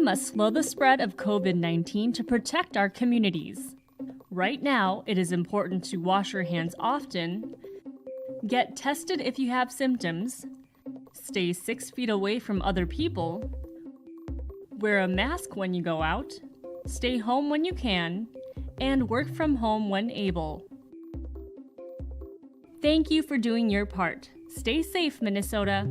must slow the spread of COVID-19 to protect our communities. Right now, it is important to wash your hands often, get tested if you have symptoms, stay 6 feet away from other people, wear a mask when you go out, stay home when you can, and work from home when able. Thank you for doing your part. Stay safe, Minnesota.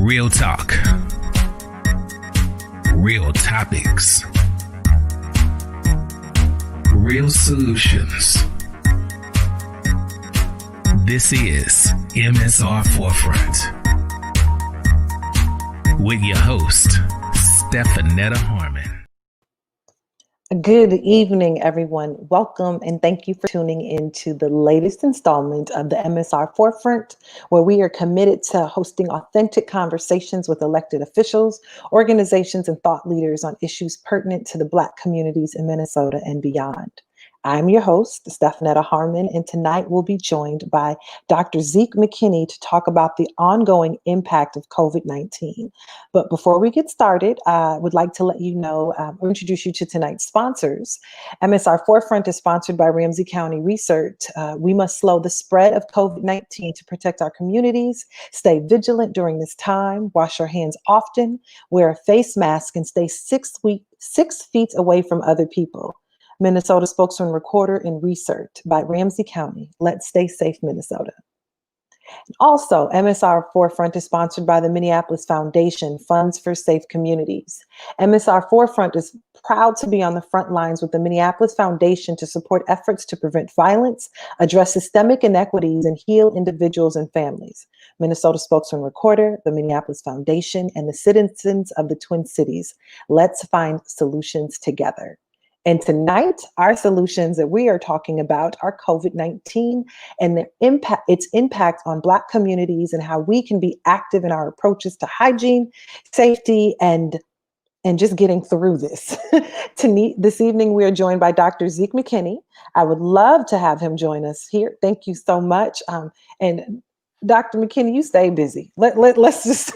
Real talk. Real topics. Real solutions. This is MSR Forefront with your host, Stephenetta Harmon. Good evening, everyone. Welcome and thank you for tuning in to the latest installment of the MSR Forefront, where we are committed to hosting authentic conversations with elected officials, organizations, and thought leaders on issues pertinent to the Black communities in Minnesota and beyond. I'm your host, Stephenetta Harmon, and tonight we'll be joined by Dr. Zeke McKinney to talk about the ongoing impact of COVID-19. But before we get started, I would like to let you know or introduce you to tonight's sponsors. MSR Forefront is sponsored by Ramsey County Research. We must slow the spread of COVID-19 to protect our communities, stay vigilant during this time, wash our hands often, wear a face mask, and stay 6 feet away from other people. Minnesota Spokesman-Recorder and Research by Ramsey County. Let's stay safe, Minnesota. Also, MSR Forefront is sponsored by the Minneapolis Foundation, Funds for Safe Communities. MSR Forefront is proud to be on the front lines with the Minneapolis Foundation to support efforts to prevent violence, address systemic inequities, and heal individuals and families. Minnesota Spokesman-Recorder, the Minneapolis Foundation, and the citizens of the Twin Cities. Let's find solutions together. And tonight, our solutions that we are talking about are COVID-19 and its impact on Black communities and how we can be active in our approaches to hygiene, safety, and just getting through this. This evening, we are joined by Dr. Zeke McKinney. I would love to have him join us here. Thank you so much. And Dr. McKinney, you stay busy. Let's just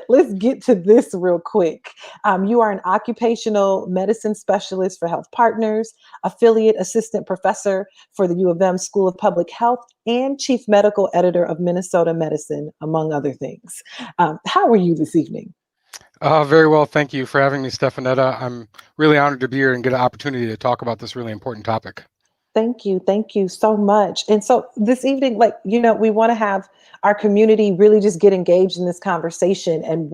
let's get to this real quick. You are an occupational medicine specialist for Health Partners, affiliate assistant professor for the U of M School of Public Health, and chief medical editor of Minnesota Medicine, among other things. How are you this evening? Very well. Thank you for having me, Stephenetta. I'm really honored to be here and get an opportunity to talk about this really important topic. Thank you. Thank you so much. And so this evening, we want to have our community really just get engaged in this conversation and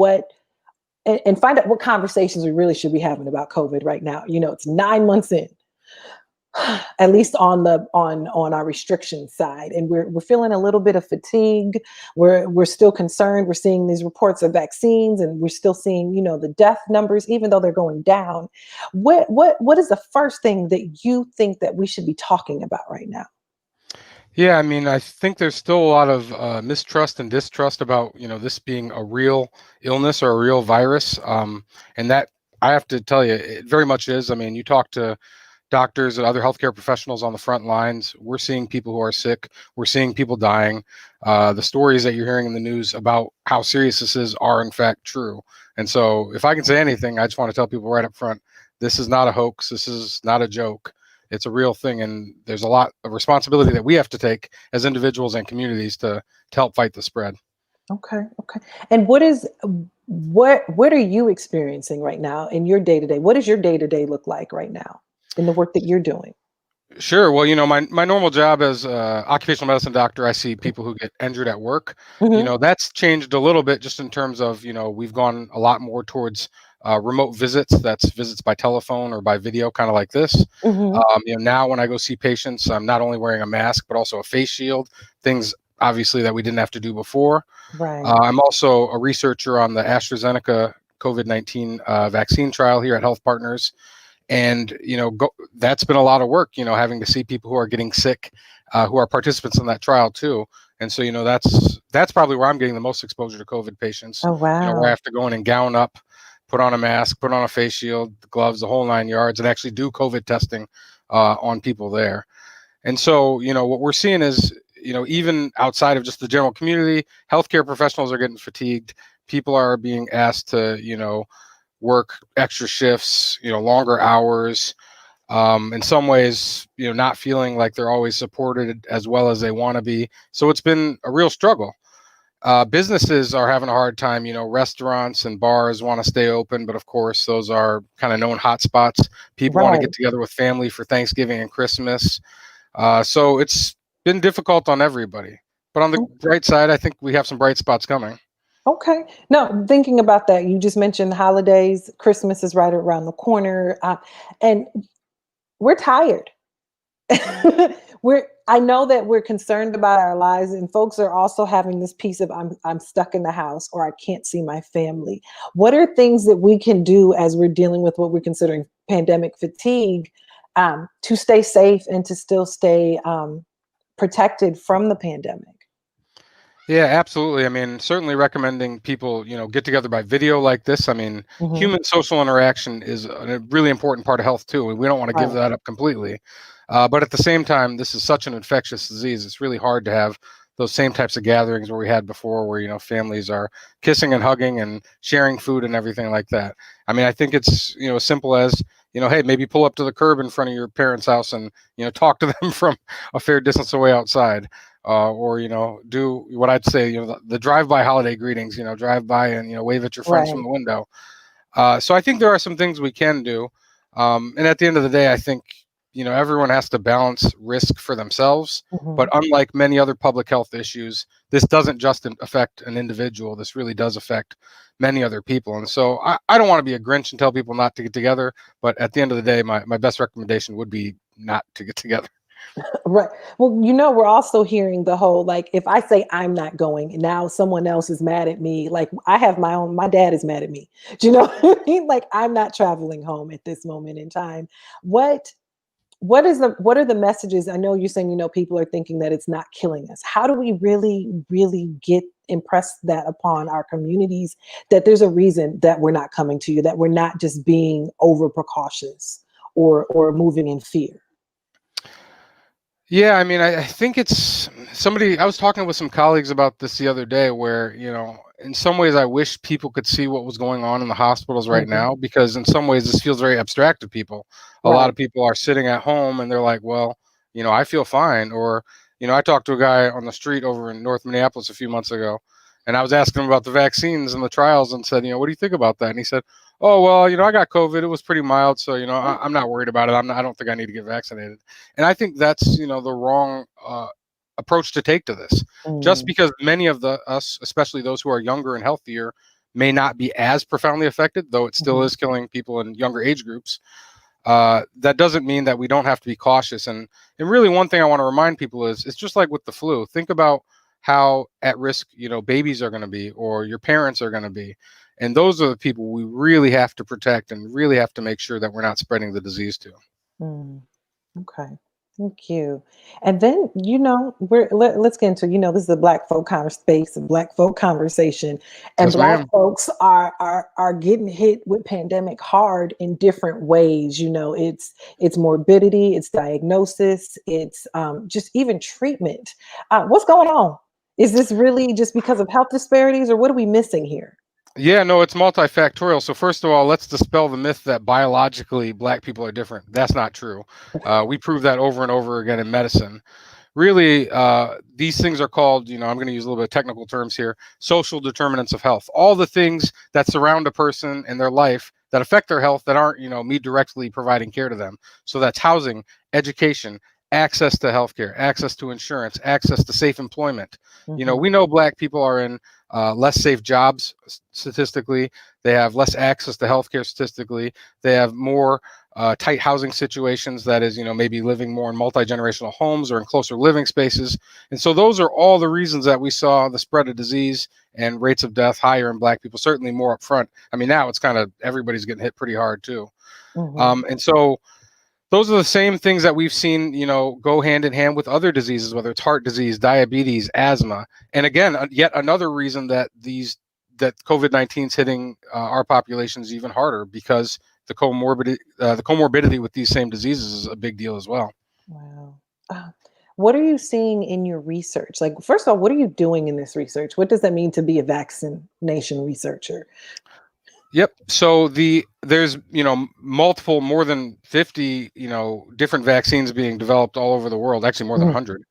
find out what conversations we really should be having about COVID right now. It's 9 months in. at least on our restriction side. And we're feeling a little bit of fatigue. We're still concerned. We're seeing these reports of vaccines, and we're still seeing, the death numbers, even though they're going down. What is the first thing that you think that we should be talking about right now? Yeah, I mean, I think there's still a lot of mistrust and distrust about, this being a real illness or a real virus. And that I have to tell you, it very much is. I mean, you talk to doctors and other healthcare professionals on the front lines. We're seeing people who are sick. We're seeing people dying. The stories that you're hearing in the news about how serious this is are in fact true. And so if I can say anything, I just want to tell people right up front, this is not a hoax. This is not a joke. It's a real thing. And there's a lot of responsibility that we have to take as individuals and communities to help fight the spread. Okay. Okay. And what are you experiencing right now in your day to day? What does your day to day look like right now in the work that you're doing? Sure. Well, my normal job as occupational medicine doctor, I see people who get injured at work. Hmm. That's changed a little bit just in terms of, we've gone a lot more towards remote visits. That's visits by telephone or by video, kind of like this. Hmm. Now when I go see patients, I'm not only wearing a mask, but also a face shield, things obviously that we didn't have to do before. Right. I'm also a researcher on the AstraZeneca COVID-19 vaccine trial here at Health Partners. And that's been a lot of work, having to see people who are getting sick, who are participants in that trial too. And so that's probably where I'm getting the most exposure to COVID patients. Oh, Where I wow. have to go in and gown up, put on a mask, put on a face shield, the gloves, the whole 9 yards, and actually do COVID testing on people there. And so what we're seeing is even outside of just the general community, healthcare professionals are getting fatigued. People are being asked to work extra shifts, longer hours, in some ways, not feeling like they're always supported as well as they want to be. So it's been a real struggle. Businesses are having a hard time. Restaurants and bars want to stay open, but of course, those are kind of known hotspots. People want to Right. get together with family for Thanksgiving and Christmas. So it's been difficult on everybody. But on the bright side, I think we have some bright spots coming. Okay. Now, thinking about that, you just mentioned holidays. Christmas is right around the corner, and we're tired. I know that we're concerned about our lives, and folks are also having this piece of I'm stuck in the house or I can't see my family. What are things that we can do as we're dealing with what we're considering pandemic fatigue, to stay safe and to still stay protected from the pandemic? Yeah, absolutely. I mean, certainly recommending people, get together by video like this. I mean, Hmm. human social interaction is a really important part of health too. We don't want to give Right. that up completely. But at the same time, this is such an infectious disease. It's really hard to have those same types of gatherings where we had before, where, families are kissing and hugging and sharing food and everything like that. I mean, I think it's, as simple as, hey, maybe pull up to the curb in front of your parents' house and, talk to them from a fair distance away outside. Or do what I'd say, the drive-by holiday greetings, drive by and wave at your friends from Right. the window. So I think there are some things we can do, and at the end of the day, I think everyone has to balance risk for themselves. But Hmm. unlike many other public health issues, this doesn't just affect an individual. This really does affect many other people. And so I don't want to be a Grinch and tell people not to get together. But at the end of the day, my best recommendation would be not to get together. Right. Well, we're also hearing the whole, like, if I say I'm not going, now someone else is mad at me. Like, my dad is mad at me. Do you know what I mean? Like, I'm not traveling home at this moment in time. What what are the messages? I know you're saying, people are thinking that it's not killing us. How do we really, really impress that upon our communities, that there's a reason that we're not coming to you, that we're not just being over precautious or moving in fear? Yeah, I mean, I think it's somebody. I was talking with some colleagues about this the other day, where in some ways, I wish people could see what was going on in the hospitals right Hmm. now, because in some ways, this feels very abstract to people. A lot Right. of people are sitting at home and they're like, "Well, I feel fine." Or, I talked to a guy on the street over in North Minneapolis a few months ago, and I was asking him about the vaccines and the trials, and said, "What do you think about that?" And he said, "Oh, well, I got COVID. It was pretty mild, so I'm not worried about it. I don't think I need to get vaccinated." And I think that's the wrong approach to take to this. Just Mm. because many of us, especially those who are younger and healthier, may not be as profoundly affected, though it still Mhm. is killing people in younger age groups. That doesn't mean that we don't have to be cautious. And really, one thing I want to remind people is it's just like with the flu. Think about how at risk babies are going to be, or your parents are going to be, and those are the people we really have to protect and really have to make sure that we're not spreading the disease to. Mm. Okay. Thank you. And then, let's get into, this is a Black folk space, a Black folk conversation, and Yes, Black ma'am. folks are getting hit with pandemic hard in different ways. It's morbidity, it's diagnosis, it's just even treatment. What's going on? Is this really just because of health disparities, or what are we missing here? Yeah, no, it's multifactorial. So first of all, let's dispel the myth that biologically Black people are different. That's not true. We prove that over and over again in medicine. Really, these things are called, I'm going to use a little bit of technical terms here, social determinants of health. All the things that surround a person in their life that affect their health that aren't, me directly providing care to them. So that's housing, education, access to healthcare, access to insurance, access to safe employment. Mhm. We know Black people are in less safe jobs statistically. They have less access to healthcare statistically. They have more tight housing situations, that is, maybe living more in multi-generational homes or in closer living spaces. And so those are all the reasons that we saw the spread of disease and rates of death higher in Black people, certainly more up front. I mean, now it's kind of everybody's getting hit pretty hard too. Mhm. And so those are the same things that we've seen, go hand in hand with other diseases, whether it's heart disease, diabetes, asthma. And again, yet another reason that COVID-19 is hitting our populations even harder, because the comorbidity with these same diseases is a big deal as well. Wow. Uh, what are you seeing in your research? Like, first of all, what are you doing in this research? What does that mean to be a vaccination researcher? Yep. So there's multiple, more than 50 different vaccines being developed all over the world, actually more than Mhm. 100.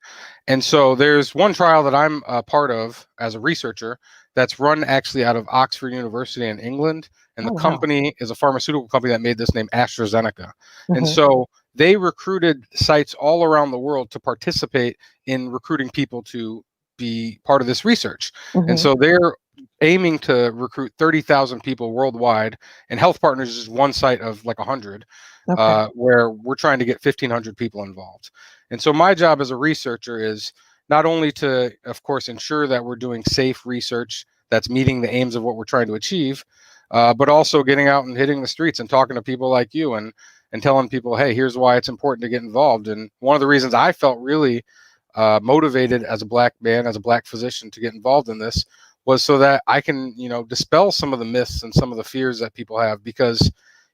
And so there's one trial that I'm a part of as a researcher that's run actually out of Oxford University in England. And Oh, the wow. company is a pharmaceutical company that made this named AstraZeneca. And Mhm. so they recruited sites all around the world to participate in recruiting people to be part of this research. And Mhm. so they're aiming to recruit 30,000 people worldwide, and Health Partners is one site of like 100, Okay. where we're trying to get 1,500 people involved. And so my job as a researcher is not only to, of course, ensure that we're doing safe research that's meeting the aims of what we're trying to achieve, but also getting out and hitting the streets and talking to people like you, and telling people, hey, here's why it's important to get involved. And one of the reasons I felt really motivated as a Black man, as a Black physician, to get involved in this was so that I can, dispel some of the myths and some of the fears that people have. Because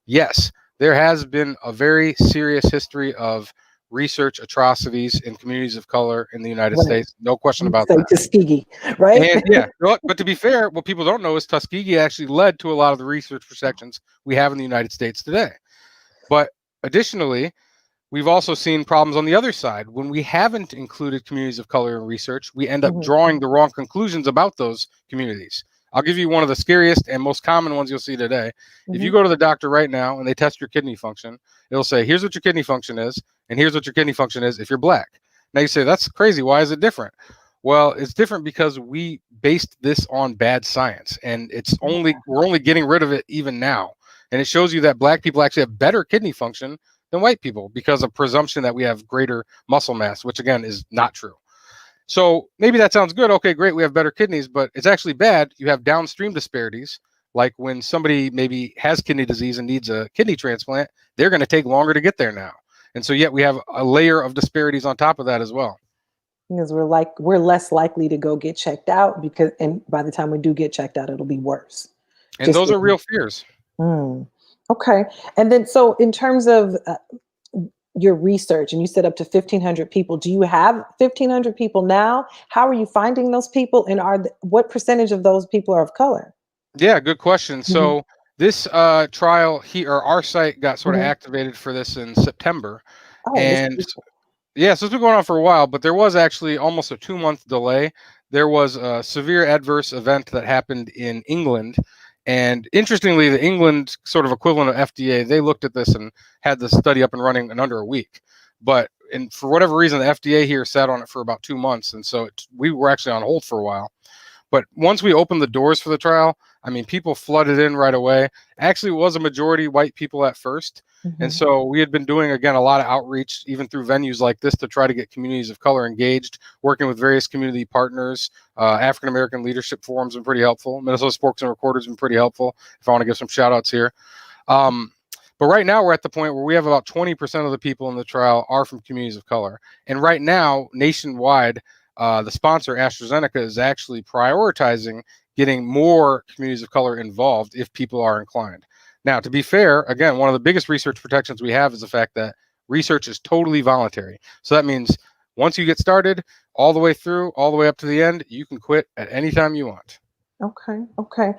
yes, there has been a very serious history of research atrocities in communities of color in the United Right. States. No question You about say that. Tuskegee, right? And yeah, but to be fair, what people don't know is Tuskegee actually led to a lot of the research protections we have in the United States today. But additionally, we've also seen problems on the other side. When we haven't included communities of color in research, we end up Mhm. drawing the wrong conclusions about those communities. I'll give you one of the scariest and most common ones you'll see today. If you Mhm. go to the doctor right now and they test your kidney function, it'll say, here's what your kidney function is, and here's what your kidney function is if you're Black. Now you say, that's crazy. Why is it different? Well, it's different because we based this on bad science, and we're only getting rid of it even now. And it shows you that Black people actually have better kidney function than white people because of presumption that we have greater muscle mass, which again is not true. So maybe that sounds good. Okay, great. We have better kidneys, but it's actually bad. You have downstream disparities. Like when somebody maybe has kidney disease and needs a kidney transplant, they're going to take longer to get there now. And so yet we have a layer of disparities on top of that as well. Because we're less likely to go get checked out, and by the time we do get checked out, it'll be worse. And Just those are real fears. mm. Okay. And then, so in terms of your research, and you said up to 1,500 people, do you have 1,500 people now? How are you finding those people? And what percentage of those people are of color? Yeah, good question. Mhm. So this trial here, or our site got sort of Mhm. activated for this in September. Oh, this And is yeah, so it's been going on for a while, but there was actually almost a 2-month delay. There was a severe adverse event that happened in England. And interestingly, the England sort of equivalent of FDA, they looked at this and had the study up and running in under a week. And for whatever reason, the FDA here sat on it for about 2 months. And so we were actually on hold for a while. But once we opened the doors for the trial, I mean, people flooded in right away. Actually, it was a majority white people at first. And Mhm. so we had been doing, again, a lot of outreach, even through venues like this, to try to get communities of color engaged, working with various community partners. African American Leadership Forum's been pretty helpful. Minnesota Spokesman-Recorder's been pretty helpful, if I want to give some shout outs here. Um, But right now we're at the point where we have about 20% of the people in the trial are from communities of color. And right now, nationwide, the sponsor, AstraZeneca, is actually prioritizing getting more communities of color involved if people are inclined. Now, to be fair, again, one of the biggest research protections we have is the fact that research is totally voluntary. So that means once you get started, all the way through, all the way up to the end, you can quit at any time you want. Okay.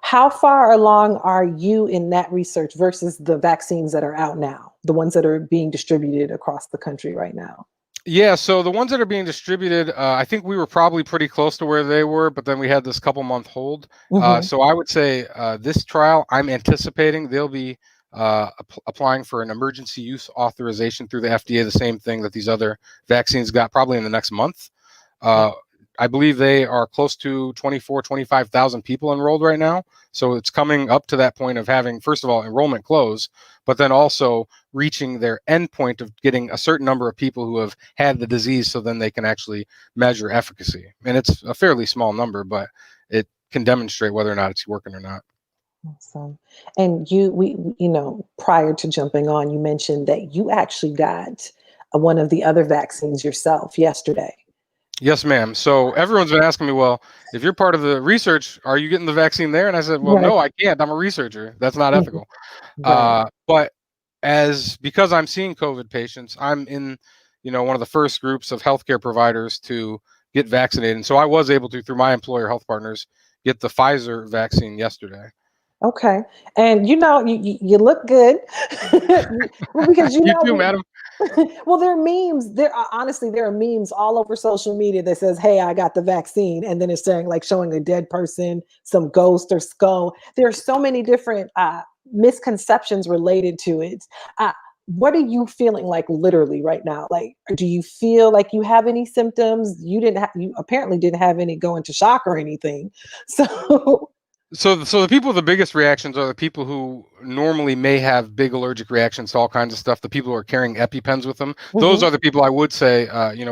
How far along are you in that research versus the vaccines that are out now, the ones that are being distributed across the country right now? Yeah, so the ones that are being distributed, I think we were probably pretty close to where they were, but then we had this couple-month hold. So I would say this trial, I'm anticipating they'll be applying for an emergency use authorization through the FDA, the same thing that these other vaccines got probably in the next month. I believe they are close to 25,000 people enrolled right now. So it's coming up to that point of having, first of all, enrollment close, but then also reaching their end point of getting a certain number of people who have had the disease, so then they can actually measure efficacy. And it's a fairly small number, but it can demonstrate whether or not it's working or not. Awesome. And prior to jumping on, you mentioned that you actually got one of the other vaccines yourself yesterday. Yes, ma'am. So everyone's been asking me, well, if you're part of the research, are you getting the vaccine there? And I said, well, no, I can't. I'm a researcher. That's not ethical. Right. But because I'm seeing COVID patients, I'm in, one of the first groups of healthcare providers to get vaccinated. And so I was able to, through my employer health partners, get the Pfizer vaccine yesterday. Okay. And you look good. Well, because You too, madam. well, there are memes. There are memes all over social media that says, "Hey, I got the vaccine," and then it's showing a dead person, some ghost or skull. There are so many different misconceptions related to it. What are you feeling like literally right now? Like, do you feel like you have any symptoms? You apparently didn't have any go into shock or anything. So. So the people with the biggest reactions are the people who normally may have big allergic reactions to all kinds of stuff. The people who are carrying EpiPens with them. Those are the people I would say,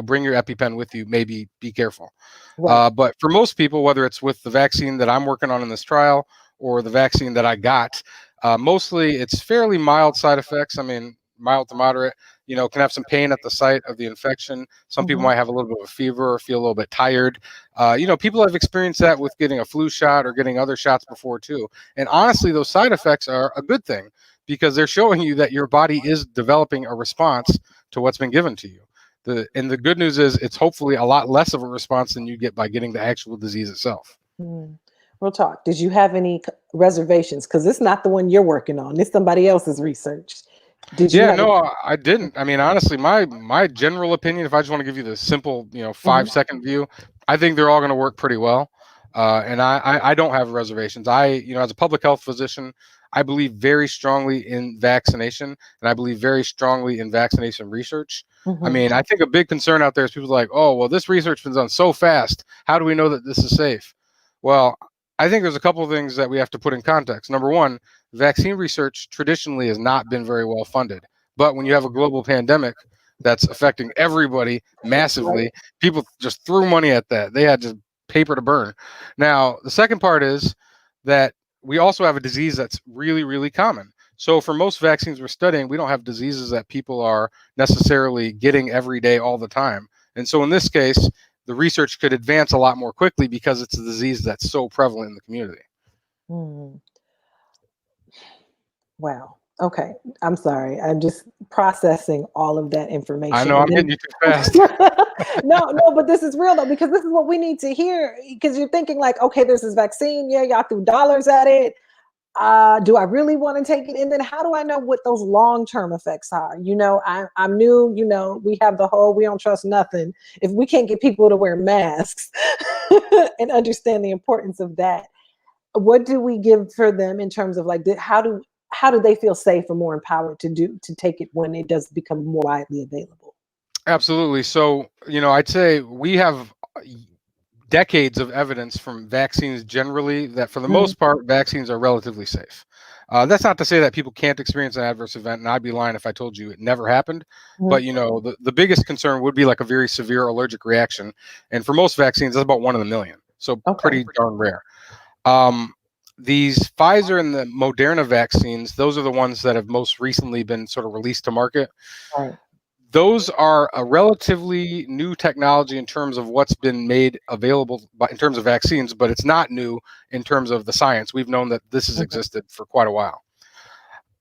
bring your EpiPen with you. Maybe be careful. Right. But for most people, whether it's with the vaccine that I'm working on in this trial or the vaccine that I got, mostly it's fairly mild side effects. I mean, mild to moderate. Can have some pain at the site of the infection. Some people might have a little bit of a fever or feel a little bit tired. People have experienced that with getting a flu shot or getting other shots before too. And honestly, those side effects are a good thing because they're showing you that your body is developing a response to what's been given to you. The good news is it's hopefully a lot less of a response than you get by getting the actual disease itself. Real talk. Did you have any reservations? Because it's not the one you're working on. It's somebody else's research. No, I didn't. I mean, honestly, my general opinion, if I just want to give you the simple, 5-second view, I think they're all going to work pretty well. And I don't have reservations. As a public health physician, I believe very strongly in vaccination, and I believe very strongly in vaccination research. I mean, I think a big concern out there is people like, oh, well, this research has been done so fast. How do we know that this is safe? Well, I think there's a couple of things that we have to put in context. Number one, vaccine research traditionally has not been very well funded. But when you have a global pandemic that's affecting everybody massively, people just threw money at that. They had just paper to burn. Now, the second part is that we also have a disease that's really, really common. So for most vaccines we're studying, we don't have diseases that people are necessarily getting every day all the time. And so in this case, the research could advance a lot more quickly because it's a disease that's so prevalent in the community. Wow. Okay. I'm sorry. I'm just processing all of that information. I know I'm getting you too fast. No, but this is real though, because this is what we need to hear. Because you're thinking like, okay, there's this vaccine. Yeah, y'all threw dollars at it. Do I really want to take it? And then how do I know what those long-term effects are? I'm new, we have the whole, we don't trust nothing. If we can't get people to wear masks and understand the importance of that, what do we give for them in terms of like, how do they feel safe or more empowered to take it when it does become more widely available? Absolutely. So, I'd say we have decades of evidence from vaccines generally that for the most part, vaccines are relatively safe. That's not to say that people can't experience an adverse event, and I'd be lying if I told you it never happened. But, the biggest concern would be like a very severe allergic reaction. And for most vaccines, that's about 1 in a million. So pretty darn rare. these Pfizer and the Moderna vaccines, those are the ones that have most recently been sort of released to market. Right. Those are a relatively new technology in terms of what's been made available in terms of vaccines, but it's not new in terms of the science. We've known that this has existed for quite a while.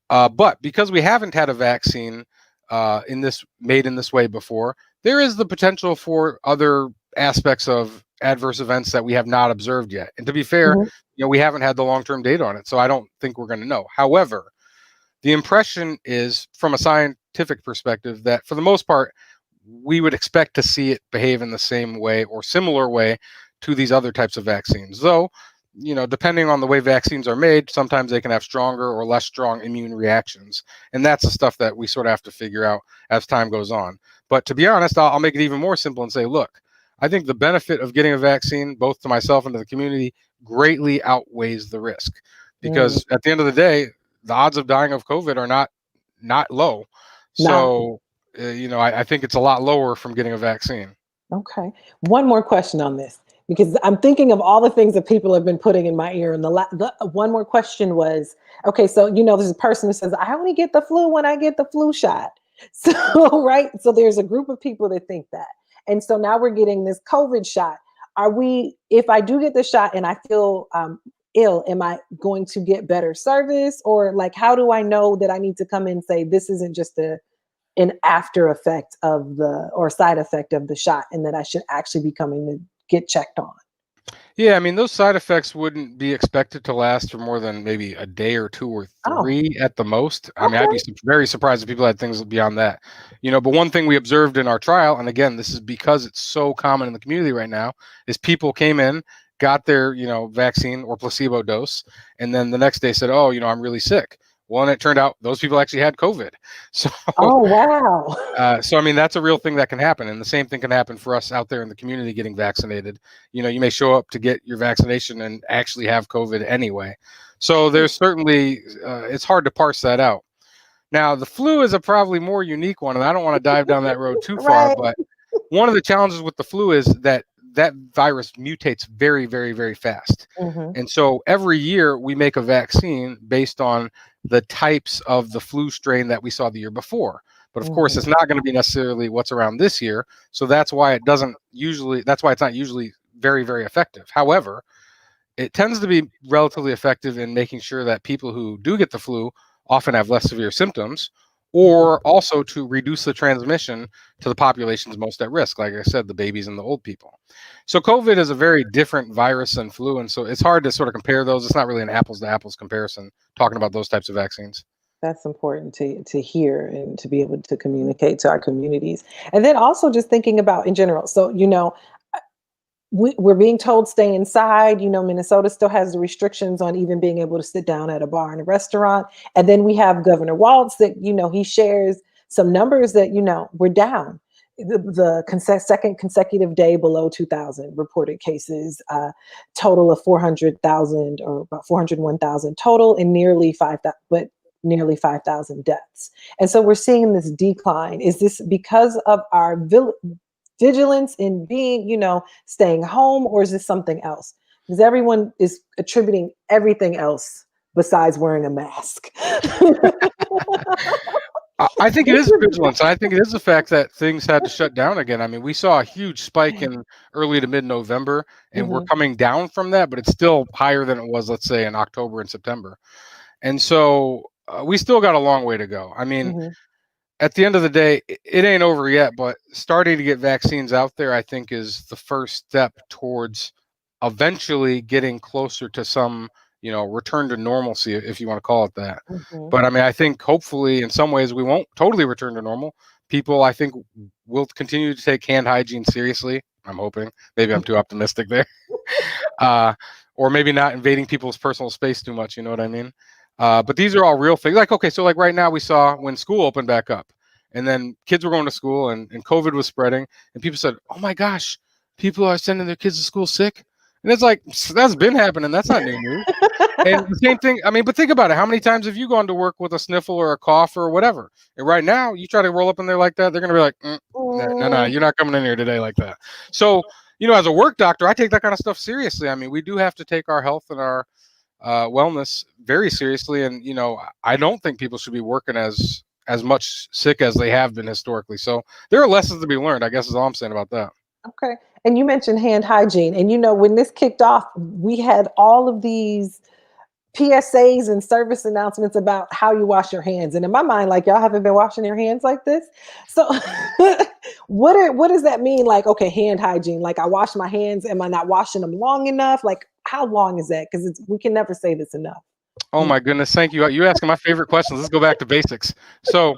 But because we haven't had a vaccine made in this way before, there is the potential for other aspects of adverse events that we have not observed yet. And to be fair, we haven't had the long-term data on it, so I don't think we're going to know. However, the impression is, from a scientific perspective, that for the most part, we would expect to see it behave in the same way or similar way to these other types of vaccines. Though, depending on the way vaccines are made, sometimes they can have stronger or less strong immune reactions. And that's the stuff that we sort of have to figure out as time goes on. But to be honest, I'll make it even more simple and say, look, I think the benefit of getting a vaccine, both to myself and to the community, greatly outweighs the risk. Because at the end of the day, the odds of dying of COVID are not low. So, I think it's a lot lower from getting a vaccine. Okay. One more question on this, because I'm thinking of all the things that people have been putting in my ear. And the one more question was, okay, so, there's a person who says, I only get the flu when I get the flu shot. So, right. So there's a group of people that think that. And so now we're getting this COVID shot. If I do get the shot and I feel ill, am I going to get better service? Or like, how do I know that I need to come in and say, this isn't just an after effect or side effect of the shot, and that I should actually be coming to get checked on? Yeah, I mean, those side effects wouldn't be expected to last for more than maybe a day or 2 or 3 at the most. I mean, I'd be very surprised if people had things beyond that. But one thing we observed in our trial, and again, this is because it's so common in the community right now, is people came in, got their, vaccine or placebo dose, and then the next day said, oh, I'm really sick. Well, and it turned out those people actually had COVID. So, oh, wow. So, I mean, that's a real thing that can happen. And the same thing can happen for us out there in the community getting vaccinated. You may show up to get your vaccination and actually have COVID anyway. So there's certainly, it's hard to parse that out. Now, the flu is a probably more unique one, and I don't want to dive down that road too far, but one of the challenges with the flu is that virus mutates very, very, very fast. And so every year we make a vaccine based on the types of the flu strain that we saw the year before. But of course, it's not going to be necessarily what's around this year. So that's why it's not usually very, very effective. However, it tends to be relatively effective in making sure that people who do get the flu often have less severe symptoms, or also to reduce the transmission to the populations most at risk, like I said, the babies and the old people. So COVID is a very different virus than flu, and so it's hard to sort of compare those. It's not really an apples-to-apples comparison talking about those types of vaccines. That's important to hear and to be able to communicate to our communities. And then also just thinking about in general. So, we're being told stay inside. Minnesota still has the restrictions on even being able to sit down at a bar and a restaurant. And then we have Governor Walz that, he shares some numbers that, we're down. The second consecutive day below 2,000 reported cases, total of 400,000 or about 401,000 total, and nearly 5,000 deaths. And so we're seeing this decline. Is this because of our vigilance in being, staying home, or is this something else? Because everyone is attributing everything else besides wearing a mask. I think it is vigilance. I think it is the fact that things had to shut down again. I mean, we saw a huge spike in early to mid-November, and we're coming down from that, but it's still higher than it was, let's say, in October and September. And so we still got a long way to go. I mean, at the end of the day, it ain't over yet, but starting to get vaccines out there, I think, is the first step towards eventually getting closer to some, return to normalcy, if you want to call it that. But I mean, I think hopefully in some ways we won't totally return to normal. People, I think, will continue to take hand hygiene seriously. I'm hoping. Maybe I'm too optimistic there. Or maybe not invading people's personal space too much. You know what I mean? But these are all real things. Like, okay, so like right now we saw when school opened back up, and then kids were going to school and COVID was spreading, and people said, oh my gosh, people are sending their kids to school sick. And it's like, that's been happening. That's not new news. And the same thing, I mean, but think about it. How many times have you gone to work with a sniffle or a cough or whatever? And right now, you try to roll up in there like that, they're going to be like, no, you're not coming in here today like that. So, as a work doctor, I take that kind of stuff seriously. I mean, we do have to take our health and our wellness very seriously. And, I don't think people should be working as much sick as they have been historically. So there are lessons to be learned, I guess is all I'm saying about that. Okay. And you mentioned hand hygiene. And, when this kicked off, we had all of these PSAs and service announcements about how you wash your hands. And in my mind, like, y'all haven't been washing your hands like this. So what does that mean? Like, okay, hand hygiene, like I wash my hands. Am I not washing them long enough? Like, how long is that? Because we can never say this enough. Oh my goodness. Thank you. You asking my favorite questions. Let's go back to basics. So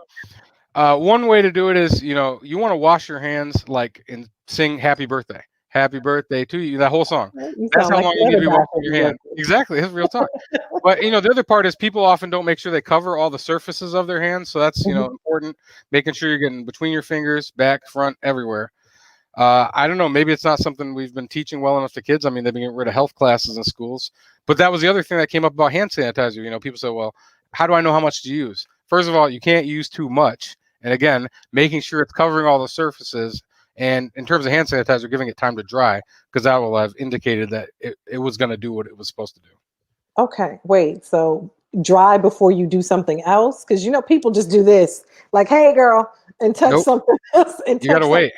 one way to do it is, you want to wash your hands and sing happy birthday to you, that whole song. That's how long you need to be washing your hands. Exactly. It's real talk. But, the other part is people often don't make sure they cover all the surfaces of their hands. So that's, important, making sure you're getting between your fingers, back, front, everywhere. I don't know. Maybe it's not something we've been teaching well enough to kids. I mean, they've been getting rid of health classes in schools. But that was the other thing that came up about hand sanitizer. People say, well, how do I know how much to use? First of all, you can't use too much. And again, making sure it's covering all the surfaces. And in terms of hand sanitizer, giving it time to dry, because that will have indicated that it was going to do what it was supposed to do. Okay, wait. So dry before you do something else? Because, people just do this. Like, hey, girl, and touch something else. And you got to wait.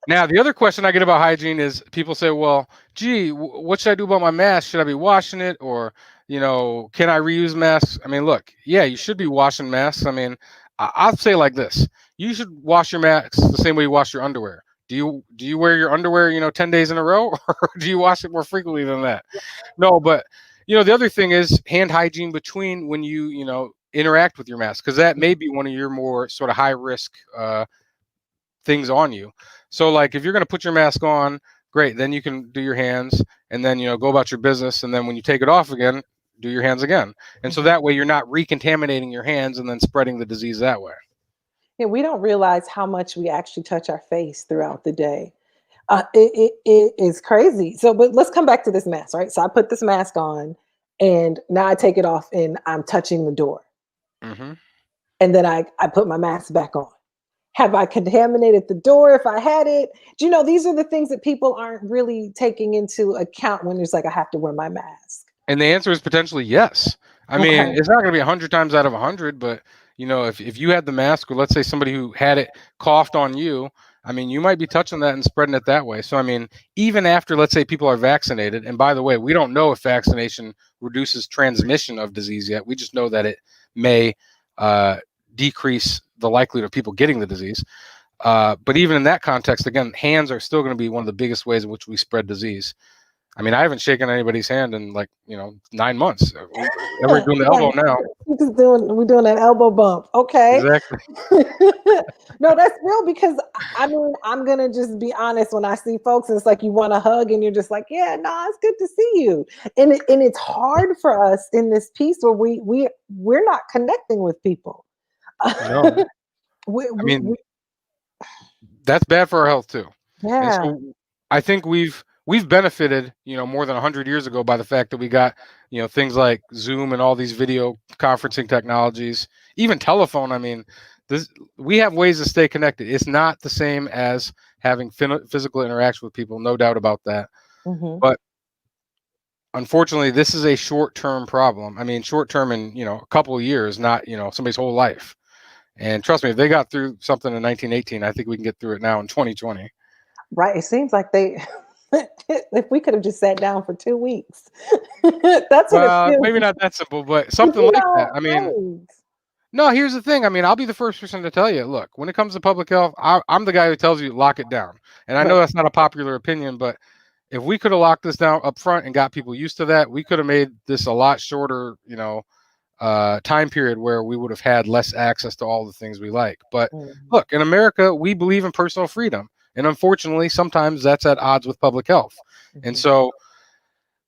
Now, the other question I get about hygiene is people say, well, gee, what should I do about my mask? Should I be washing it? Or, can I reuse masks? I mean, look, yeah, you should be washing masks. I mean, I'll say like this. You should wash your masks the same way you wash your underwear. Do you wear your underwear, 10 days in a row? Or do you wash it more frequently than that? No, but, the other thing is hand hygiene between when you, interact with your mask, because that may be one of your more sort of high risk things on you. So like if you're going to put your mask on, great, then you can do your hands and then, go about your business. And then when you take it off again, do your hands again. And so that way you're not recontaminating your hands and then spreading the disease that way. Yeah, we don't realize how much we actually touch our face throughout the day. It is crazy. So, but let's come back to this mask, right? So I put this mask on and now I take it off and I'm touching the door. Mm-hmm. And then I put my mask back on. Have I contaminated the door if I had it? Do you know, these are the things that people aren't really taking into account when there's like, I have to wear my mask. And the answer is potentially yes. I mean, it's not going to be 100 times out of 100, but if you had the mask, or let's say somebody who had it coughed on you, I mean, you might be touching that and spreading it that way. So, I mean, even after, let's say people are vaccinated, and by the way, we don't know if vaccination reduces transmission of disease yet. We just know that it may decrease the likelihood of people getting the disease. But even in that context, again, hands are still going to be one of the biggest ways in which we spread disease. I mean, I haven't shaken anybody's hand in 9 months. We're doing the elbow now. We're doing an elbow bump. Okay. Exactly. No, that's real, because I mean, I'm going to just be honest. When I see folks and it's like, you want a hug and you're just like, yeah, no, it's good to see you. And it's hard for us in this piece where we're not connecting with people. No. That's bad for our health too. Yeah. And so I think we've benefited, more than 100 years ago by the fact that we got, things like Zoom and all these video conferencing technologies, even telephone. I mean, we have ways to stay connected. It's not the same as having physical interaction with people, no doubt about that. Mm-hmm. But unfortunately, this is a short-term problem. I mean, short-term in, a couple of years, not, somebody's whole life. And trust me, if they got through something in 1918, I think we can get through it now in 2020. Right. It seems like if we could have just sat down for 2 weeks, that's what it feels. Maybe not that simple, but something like that. I mean, no, here's the thing. I mean, I'll be the first person to tell you, look, when it comes to public health, I'm the guy who tells you lock it down. And I know that's not a popular opinion, but if we could have locked this down up front and got people used to that, we could have made this a lot shorter, time period where we would have had less access to all the things we like. But look, in America, we believe in personal freedom. And unfortunately, sometimes that's at odds with public health. Mm-hmm. And so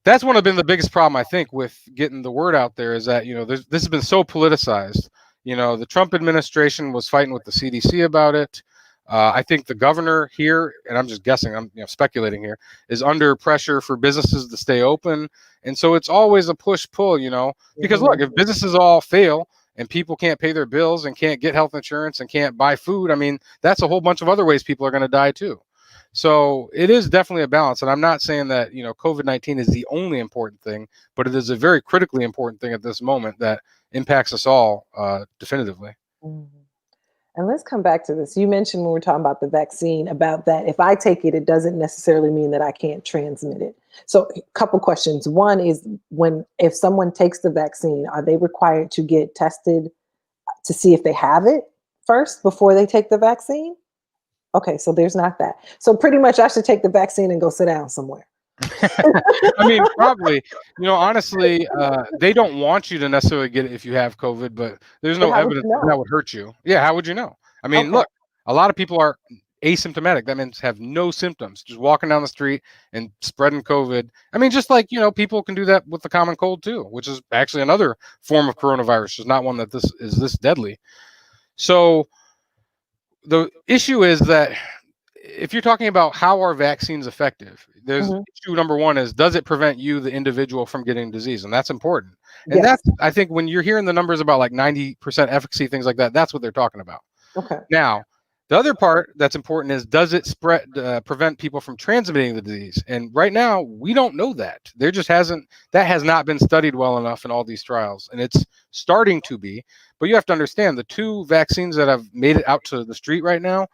that's been the biggest problem, I think, with getting the word out there, is that, this has been so politicized. The Trump administration was fighting with the CDC about it. I think the governor here, and I'm just guessing, I'm speculating here, is under pressure for businesses to stay open. And so it's always a push-pull, because look, if businesses all fail and people can't pay their bills and can't get health insurance and can't buy food, I mean, that's a whole bunch of other ways people are going to die too. So it is definitely a balance. And I'm not saying that, COVID-19 is the only important thing, but it is a very critically important thing at this moment that impacts us all definitively. Mhm. And let's come back to this. You mentioned when we were talking about the vaccine, about that if I take it, it doesn't necessarily mean that I can't transmit it. So a couple questions. One is, if someone takes the vaccine, are they required to get tested to see if they have it first before they take the vaccine? Okay, so there's not that. So pretty much I should take the vaccine and go sit down somewhere. I mean, probably, honestly, they don't want you to necessarily get it if you have COVID, but there's But no how would you evidence know? that would hurt you. Yeah, how would you know? I mean, Okay. look, a lot of people are asymptomatic. That means have no symptoms, just walking down the street and spreading COVID. I mean, just like, people can do that with the common cold too, which is actually another form of coronavirus, just not one that is this deadly. So the issue is that if you're talking about how are vaccines effective, there's Mhm. issue number one is, does it prevent you, the individual, from getting disease? And that's important. And Yes. that's, I think, when you're hearing the numbers about like 90% efficacy, things like that, that's what they're talking about. Okay. Now, the other part that's important is, does it prevent people from transmitting the disease? And right now, we don't know that. That has not been studied well enough in all these trials. And it's starting to be. But you have to understand, the two vaccines that have made it out to the street right now,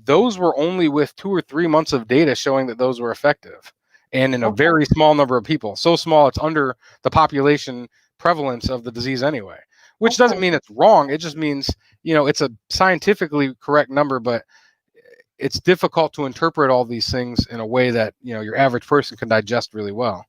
those were only with 2 or 3 months of data showing that those were effective, and in a Okay. very small number of people. So small, it's under the population prevalence of the disease anyway, which doesn't Okay. mean it's wrong. It just means, it's a scientifically correct number, but it's difficult to interpret all these things in a way that, your average person can digest really well.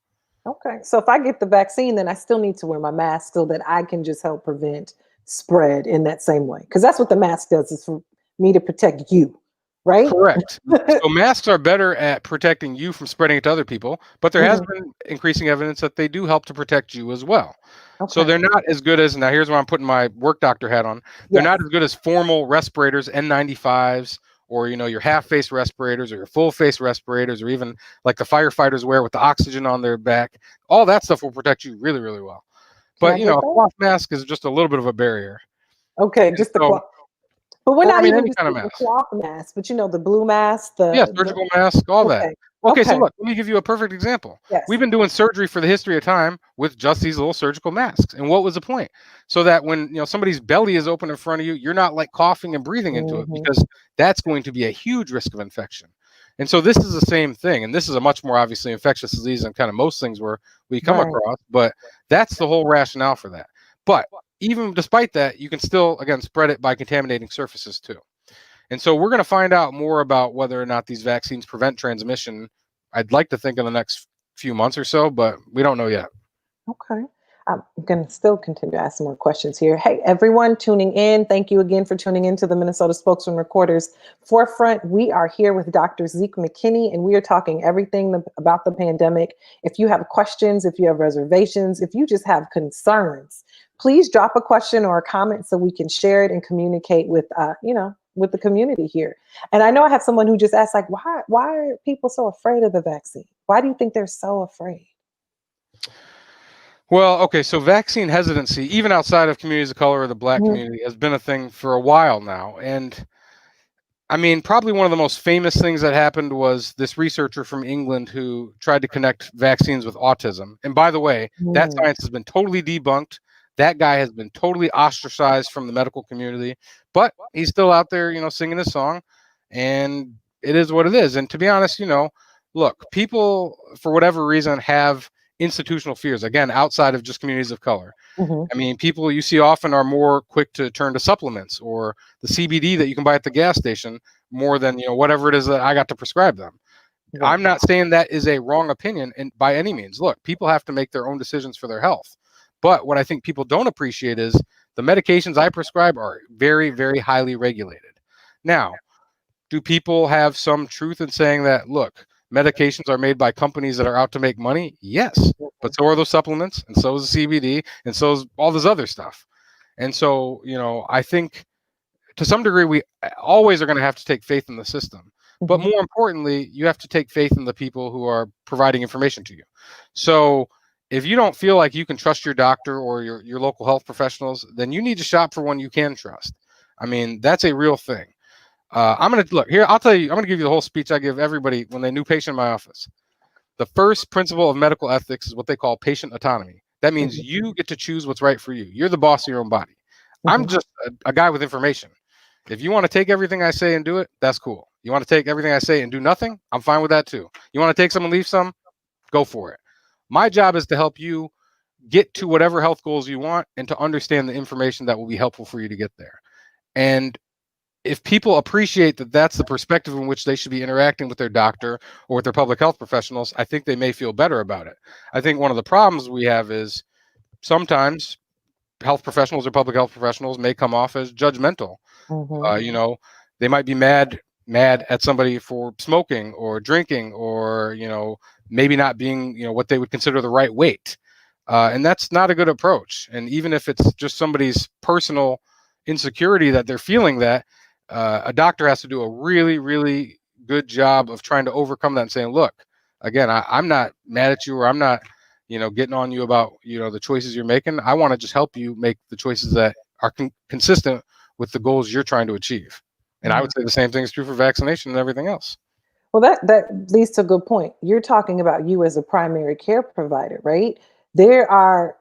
Okay. So if I get the vaccine, then I still need to wear my mask so that I can just help prevent spread in that same way. Because that's what the mask does, is for me to protect you, right? Correct. So masks are better at protecting you from spreading it to other people, but there has Mhm. been increasing evidence that they do help to protect you as well. So Okay. they're not as good as, now here's where I'm putting my work doctor hat on. They're Yes. not as good as formal respirators, N95s, or your half face respirators, or your full face respirators, or even like the firefighters wear with the oxygen on their back. All that stuff will protect you really, really well. Can But I get a that? cloth mask is just a little bit of a barrier. Okay, And just the so, cloth. But we're or I not mean, even any just kind of the mask. cloth mask, but the blue mask, Yeah, the surgical mask, all that. okay. Okay, so Okay. look, let me give you a perfect example. We've Yes. been doing surgery for the history of time with just these little surgical masks. And what was the point? So that when, somebody's belly is open in front of you, you're not like coughing and breathing into it, Hmm. because that's going to be a huge risk of infection. And so this is the same thing. And this is a much more obviously infectious disease than kind of most things we come Right. across, but that's the whole rationale for that. But even despite that, you can still, again, spread it by contaminating surfaces too. And so we're going to find out more about whether or not these vaccines prevent transmission. I'd like to think in the next few months or so, but we don't know yet. Okay. I'm going to still continue to ask some more questions here. Hey, everyone tuning in, thank you again for tuning in to the Minnesota Spokesman-Recorder's Forefront. We are here with Dr. Zeke McKinney, and we are talking everything about the pandemic. If you have questions, if you have reservations, if you just have concerns, please drop a question or a comment so we can share it and communicate with, with the community here. And I know I have someone who just asked, like, why are people so afraid of the vaccine? Why do you think they're so afraid? Well, okay, so vaccine hesitancy, even outside of communities of color or the Black Mhm. community, has been a thing for a while now. And I mean, probably one of the most famous things that happened was this researcher from England who tried to connect vaccines with autism. And by the way, that Mm. science has been totally debunked. That guy has been totally ostracized from the medical community, but he's still out there, singing his song, and it is what it is. And to be honest, look, people for whatever reason have institutional fears, again, outside of just communities of color. Mhm. I mean, people you see often are more quick to turn to supplements or the CBD that you can buy at the gas station more than, whatever it is that I got to prescribe them. Right. I'm not saying that is a wrong opinion and by any means. Look, people have to make their own decisions for their health. But what I think people don't appreciate is the medications I prescribe are very, very highly regulated. Now, do people have some truth in saying that, look, medications are made by companies that are out to make money? Yes. But so are those supplements, and so is the CBD, and so is all this other stuff. And so, I think to some degree, we always are going to have to take faith in the system. But Mhm. more importantly, you have to take faith in the people who are providing information to you. So if you don't feel like you can trust your doctor or your local health professionals, then you need to shop for one you can trust. I mean, that's a real thing. I'm going to look here. I'll tell you, I'm going to give you the whole speech I give everybody when they new patient in my office. The first principle of medical ethics is what they call patient autonomy. That means you get to choose what's right for you. You're the boss of your own body. I'm just a guy with information. If you want to take everything I say and do it, that's cool. You want to take everything I say and do nothing, I'm fine with that too. You want to take some and leave some, go for it. My job is to help you get to whatever health goals you want and to understand the information that will be helpful for you to get there. And if people appreciate that that's the perspective in which they should be interacting with their doctor or with their public health professionals, I think they may feel better about it. I think one of the problems we have is sometimes health professionals or public health professionals may come off as judgmental. You know, they might be mad at somebody for smoking or drinking or, you know, maybe not being, you know, what they would consider the right weight. And that's not a good approach. And even if it's just somebody's personal insecurity that they're feeling that, a doctor has to do a really, really good job of trying to overcome that and saying, look, again, I'm not mad at you, or I'm not, you know, getting on you about, you know, the choices you're making. I want to just help you make the choices that are consistent with the goals you're trying to achieve. And I would say the same thing is true for vaccination and everything else. Well, that leads to a good point. You're talking about you as a primary care provider, right? There are,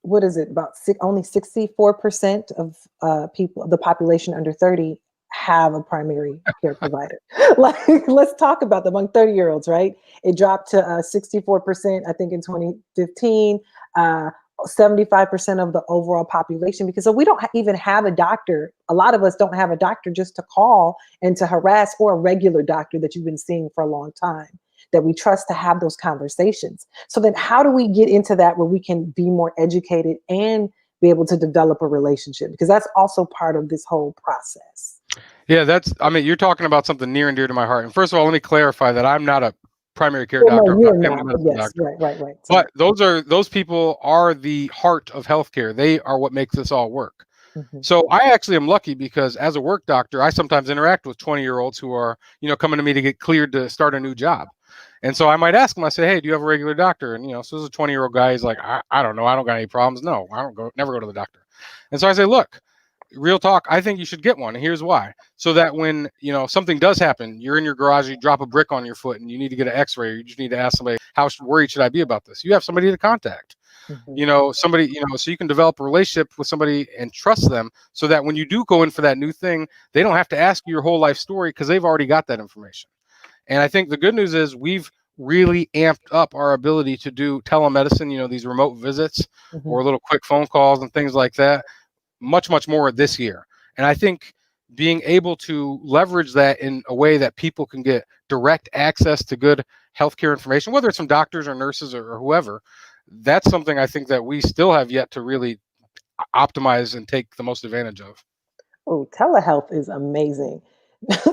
what is it, about only 64% of people, the population under 30, have a primary care provider. Like, let's talk about them among 30-year-olds, right? It dropped to 64%, I think, in 2015. 75% of the overall population, because so we don't even have a doctor. A lot of us don't have a doctor just to call and to harass, or a regular doctor that you've been seeing for a long time that we trust to have those conversations. So then how do we get into that where we can be more educated and be able to develop a relationship? Because that's also part of this whole process. Yeah, I mean, you're talking about something near and dear to my heart. And first of all, let me clarify that I'm not a primary care doctor. No, you're not. Yes, doctor. Right. But those people are the heart of healthcare. They are what makes this all work. So I actually am lucky because as a work doctor, I sometimes interact with 20-year-olds who are, you know, coming to me to get cleared to start a new job. And so I might ask them, I say, hey, do you have a regular doctor? And, you know, so this is a 20-year-old guy. He's like, I don't know. I don't got any problems. No, I never go to the doctor. And so I say, look, real talk, I think you should get one. And here's why. So that when, you know, something does happen, you're in your garage, you drop a brick on your foot and you need to get an x-ray, or you just need to ask somebody, how worried should I be about this? You have somebody to contact, you know, somebody, you know, so you can develop a relationship with somebody and trust them so that when you do go in for that new thing, they don't have to ask you your whole life story because they've already got that information. And I think the good news is we've really amped up our ability to do telemedicine, you know, these remote visits or little quick phone calls and things like that, much, much more this year. And I think being able to leverage that in a way that people can get direct access to good healthcare information, whether it's from doctors or nurses or whoever, that's something I think that we still have yet to really optimize and take the most advantage of. Oh, telehealth is amazing.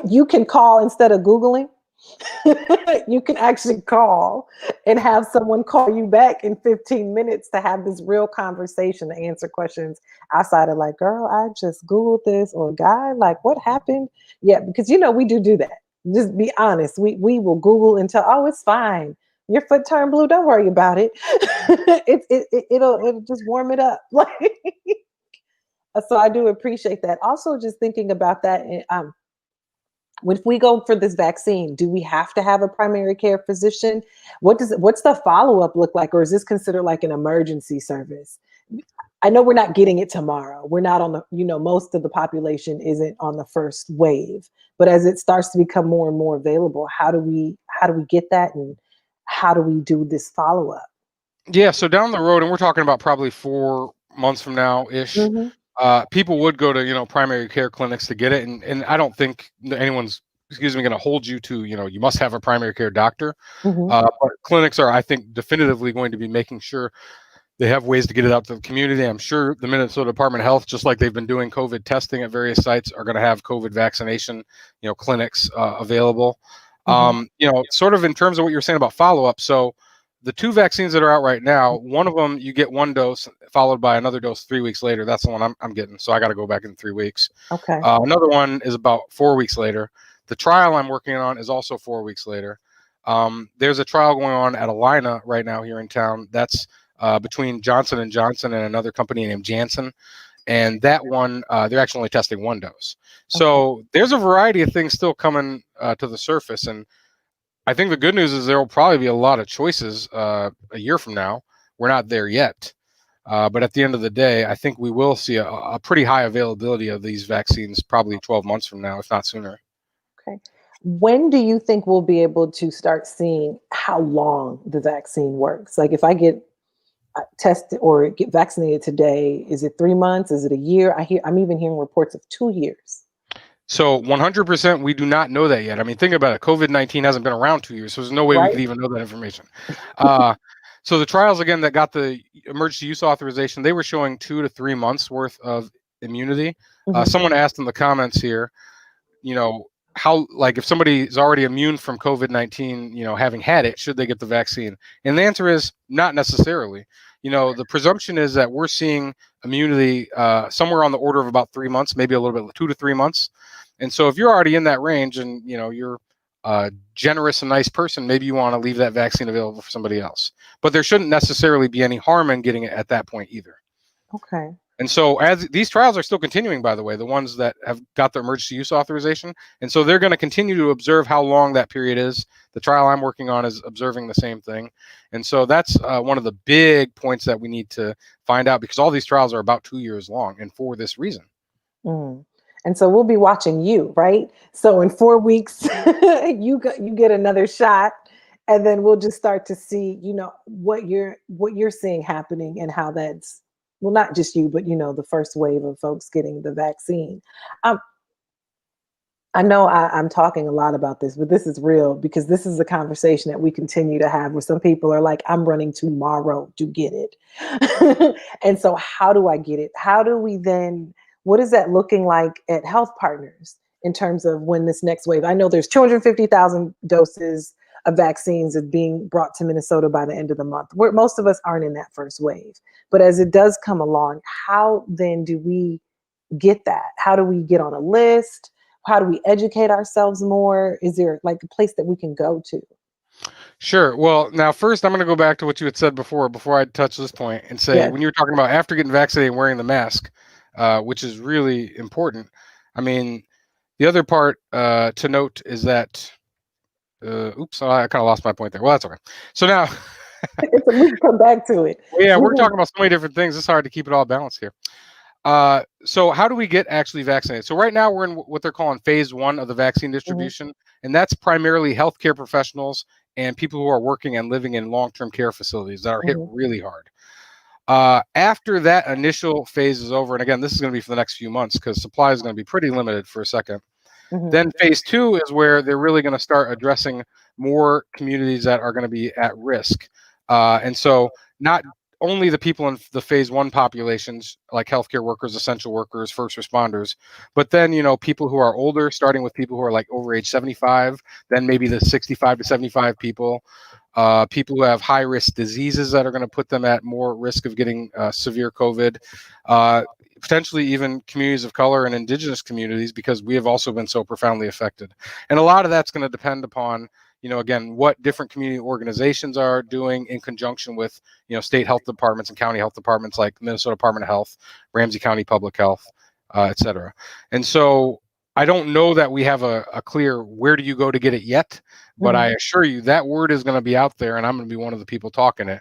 You can call instead of Googling. You can actually call and have someone call you back in 15 minutes to have this real conversation, to answer questions outside of like, girl, I just Googled this, or guy, like, what happened? Yeah, because, you know, we do that. Just be honest. We will Google until, oh, it's fine. Your foot turned blue. Don't worry about it. It'll just warm it up. So I do appreciate that. Also, just thinking about that, if we go for this vaccine, do we have to have a primary care physician? What's the follow-up look like? Or is this considered like an emergency service? I know we're not getting it tomorrow. We're not on the, you know, most of the population isn't on the first wave, but as it starts to become more and more available, how do we get that, and how do we do this follow-up? Yeah, so down the road, and we're talking about probably 4 months from now-ish, people would go to, you know, primary care clinics to get it. And I don't think anyone's, going to hold you to, you know, you must have a primary care doctor. But clinics are, I think, definitively going to be making sure they have ways to get it out to the community. I'm sure the Minnesota Department of Health, just like they've been doing COVID testing at various sites, are going to have COVID vaccination, you know, clinics available. You know, sort of in terms of what you're saying about follow-up. So the 2 vaccines that are out right now, one of them, you get 1 dose followed by another dose 3 weeks later. That's the one I'm getting. So I got to go back in 3 weeks. Okay. Another one is about 4 weeks later. The trial I'm working on is also 4 weeks later. There's a trial going on at Alina right now here in town. That's between Johnson & Johnson and another company named Janssen. and that one they're actually only testing one dose. So there's a variety of things still coming to the surface, and I think the good news is there will probably be a lot of choices a year from now. We're not there yet, but at the end of the day, I think we will see a pretty high availability of these vaccines probably 12 months from now, if not sooner. Okay. When do you think we'll be able to start seeing how long the vaccine works? Like if I get tested or get vaccinated today, is it 3 months? Is it a year? I'm even hearing reports of 2 years. So 100%, we do not know that yet. I mean, think about it. COVID-19 hasn't been around 2 years, so there's no way we Right. could even know that information. So the trials, again, that got the emergency use authorization, they were showing 2 to 3 months worth of immunity. Mhm. Someone asked in the comments here, how, like, if somebody is already immune from COVID-19, having had it, should they get the vaccine? And the answer is not necessarily. The presumption is that we're seeing immunity somewhere on the order of about 3 months, maybe a little bit, 2 to 3 months. And so if you're already in that range and, you're a generous and nice person, maybe you want to leave that vaccine available for somebody else. But there shouldn't necessarily be any harm in getting it at that point either. Okay. And so as these trials are still continuing, by the way, the ones that have got the emergency use authorization. And so they're going to continue to observe how long that period is. The trial I'm working on is observing the same thing. And so that's one of the big points that we need to find out, because all these trials are about 2 years long, and for this reason. Mm. And so we'll be watching you, right? So in 4 weeks, you get another shot, and then we'll just start to see, what you're seeing happening and how that's, well, not just you, but the first wave of folks getting the vaccine. I know I'm talking a lot about this, but this is real, because this is a conversation that we continue to have where some people are like, I'm running tomorrow to get it. And so how do I get it? How do we then, what is that looking like at Health Partners in terms of when this next wave? I know there's 250,000 doses of vaccines are being brought to Minnesota by the end of the month, where most of us aren't in that first wave. But as it does come along, how then do we get that? How do we get on a list? How do we educate ourselves more? Is there like a place that we can go to? Sure. Well, now first I'm going to go back to what you had said before I touch this point, and say, Yes. when you were talking about after getting vaccinated and wearing the mask, which is really important. I mean, the other part to note is that, oops, I kind of lost my point there. Well, that's okay. So now, We can come back to it. yeah, we're Mhm. talking about so many different things. It's hard to keep it all balanced here. So how do we get actually vaccinated? So right now we're in what they're calling phase 1 of the vaccine distribution, and that's primarily healthcare professionals and people who are working and living in long-term care facilities that are hit really hard. After that initial phase is over, and again, this is going to be for the next few months because supply is going to be pretty limited for a second. Then phase 2 is where they're really going to start addressing more communities that are going to be at risk. And so not only the people in the phase 1 populations, like healthcare workers, essential workers, first responders, but then, people who are older, starting with people who are like over age 75, then maybe the 65 to 75 people, people who have high risk diseases that are going to put them at more risk of getting severe COVID, potentially even communities of color and indigenous communities, because we have also been so profoundly affected. And a lot of that's going to depend upon, again, what different community organizations are doing in conjunction with, state health departments and county health departments like Minnesota Department of Health, Ramsey County Public Health, et cetera. And so I don't know that we have a clear where do you go to get it yet, but I assure you that word is going to be out there, and I'm going to be one of the people talking it.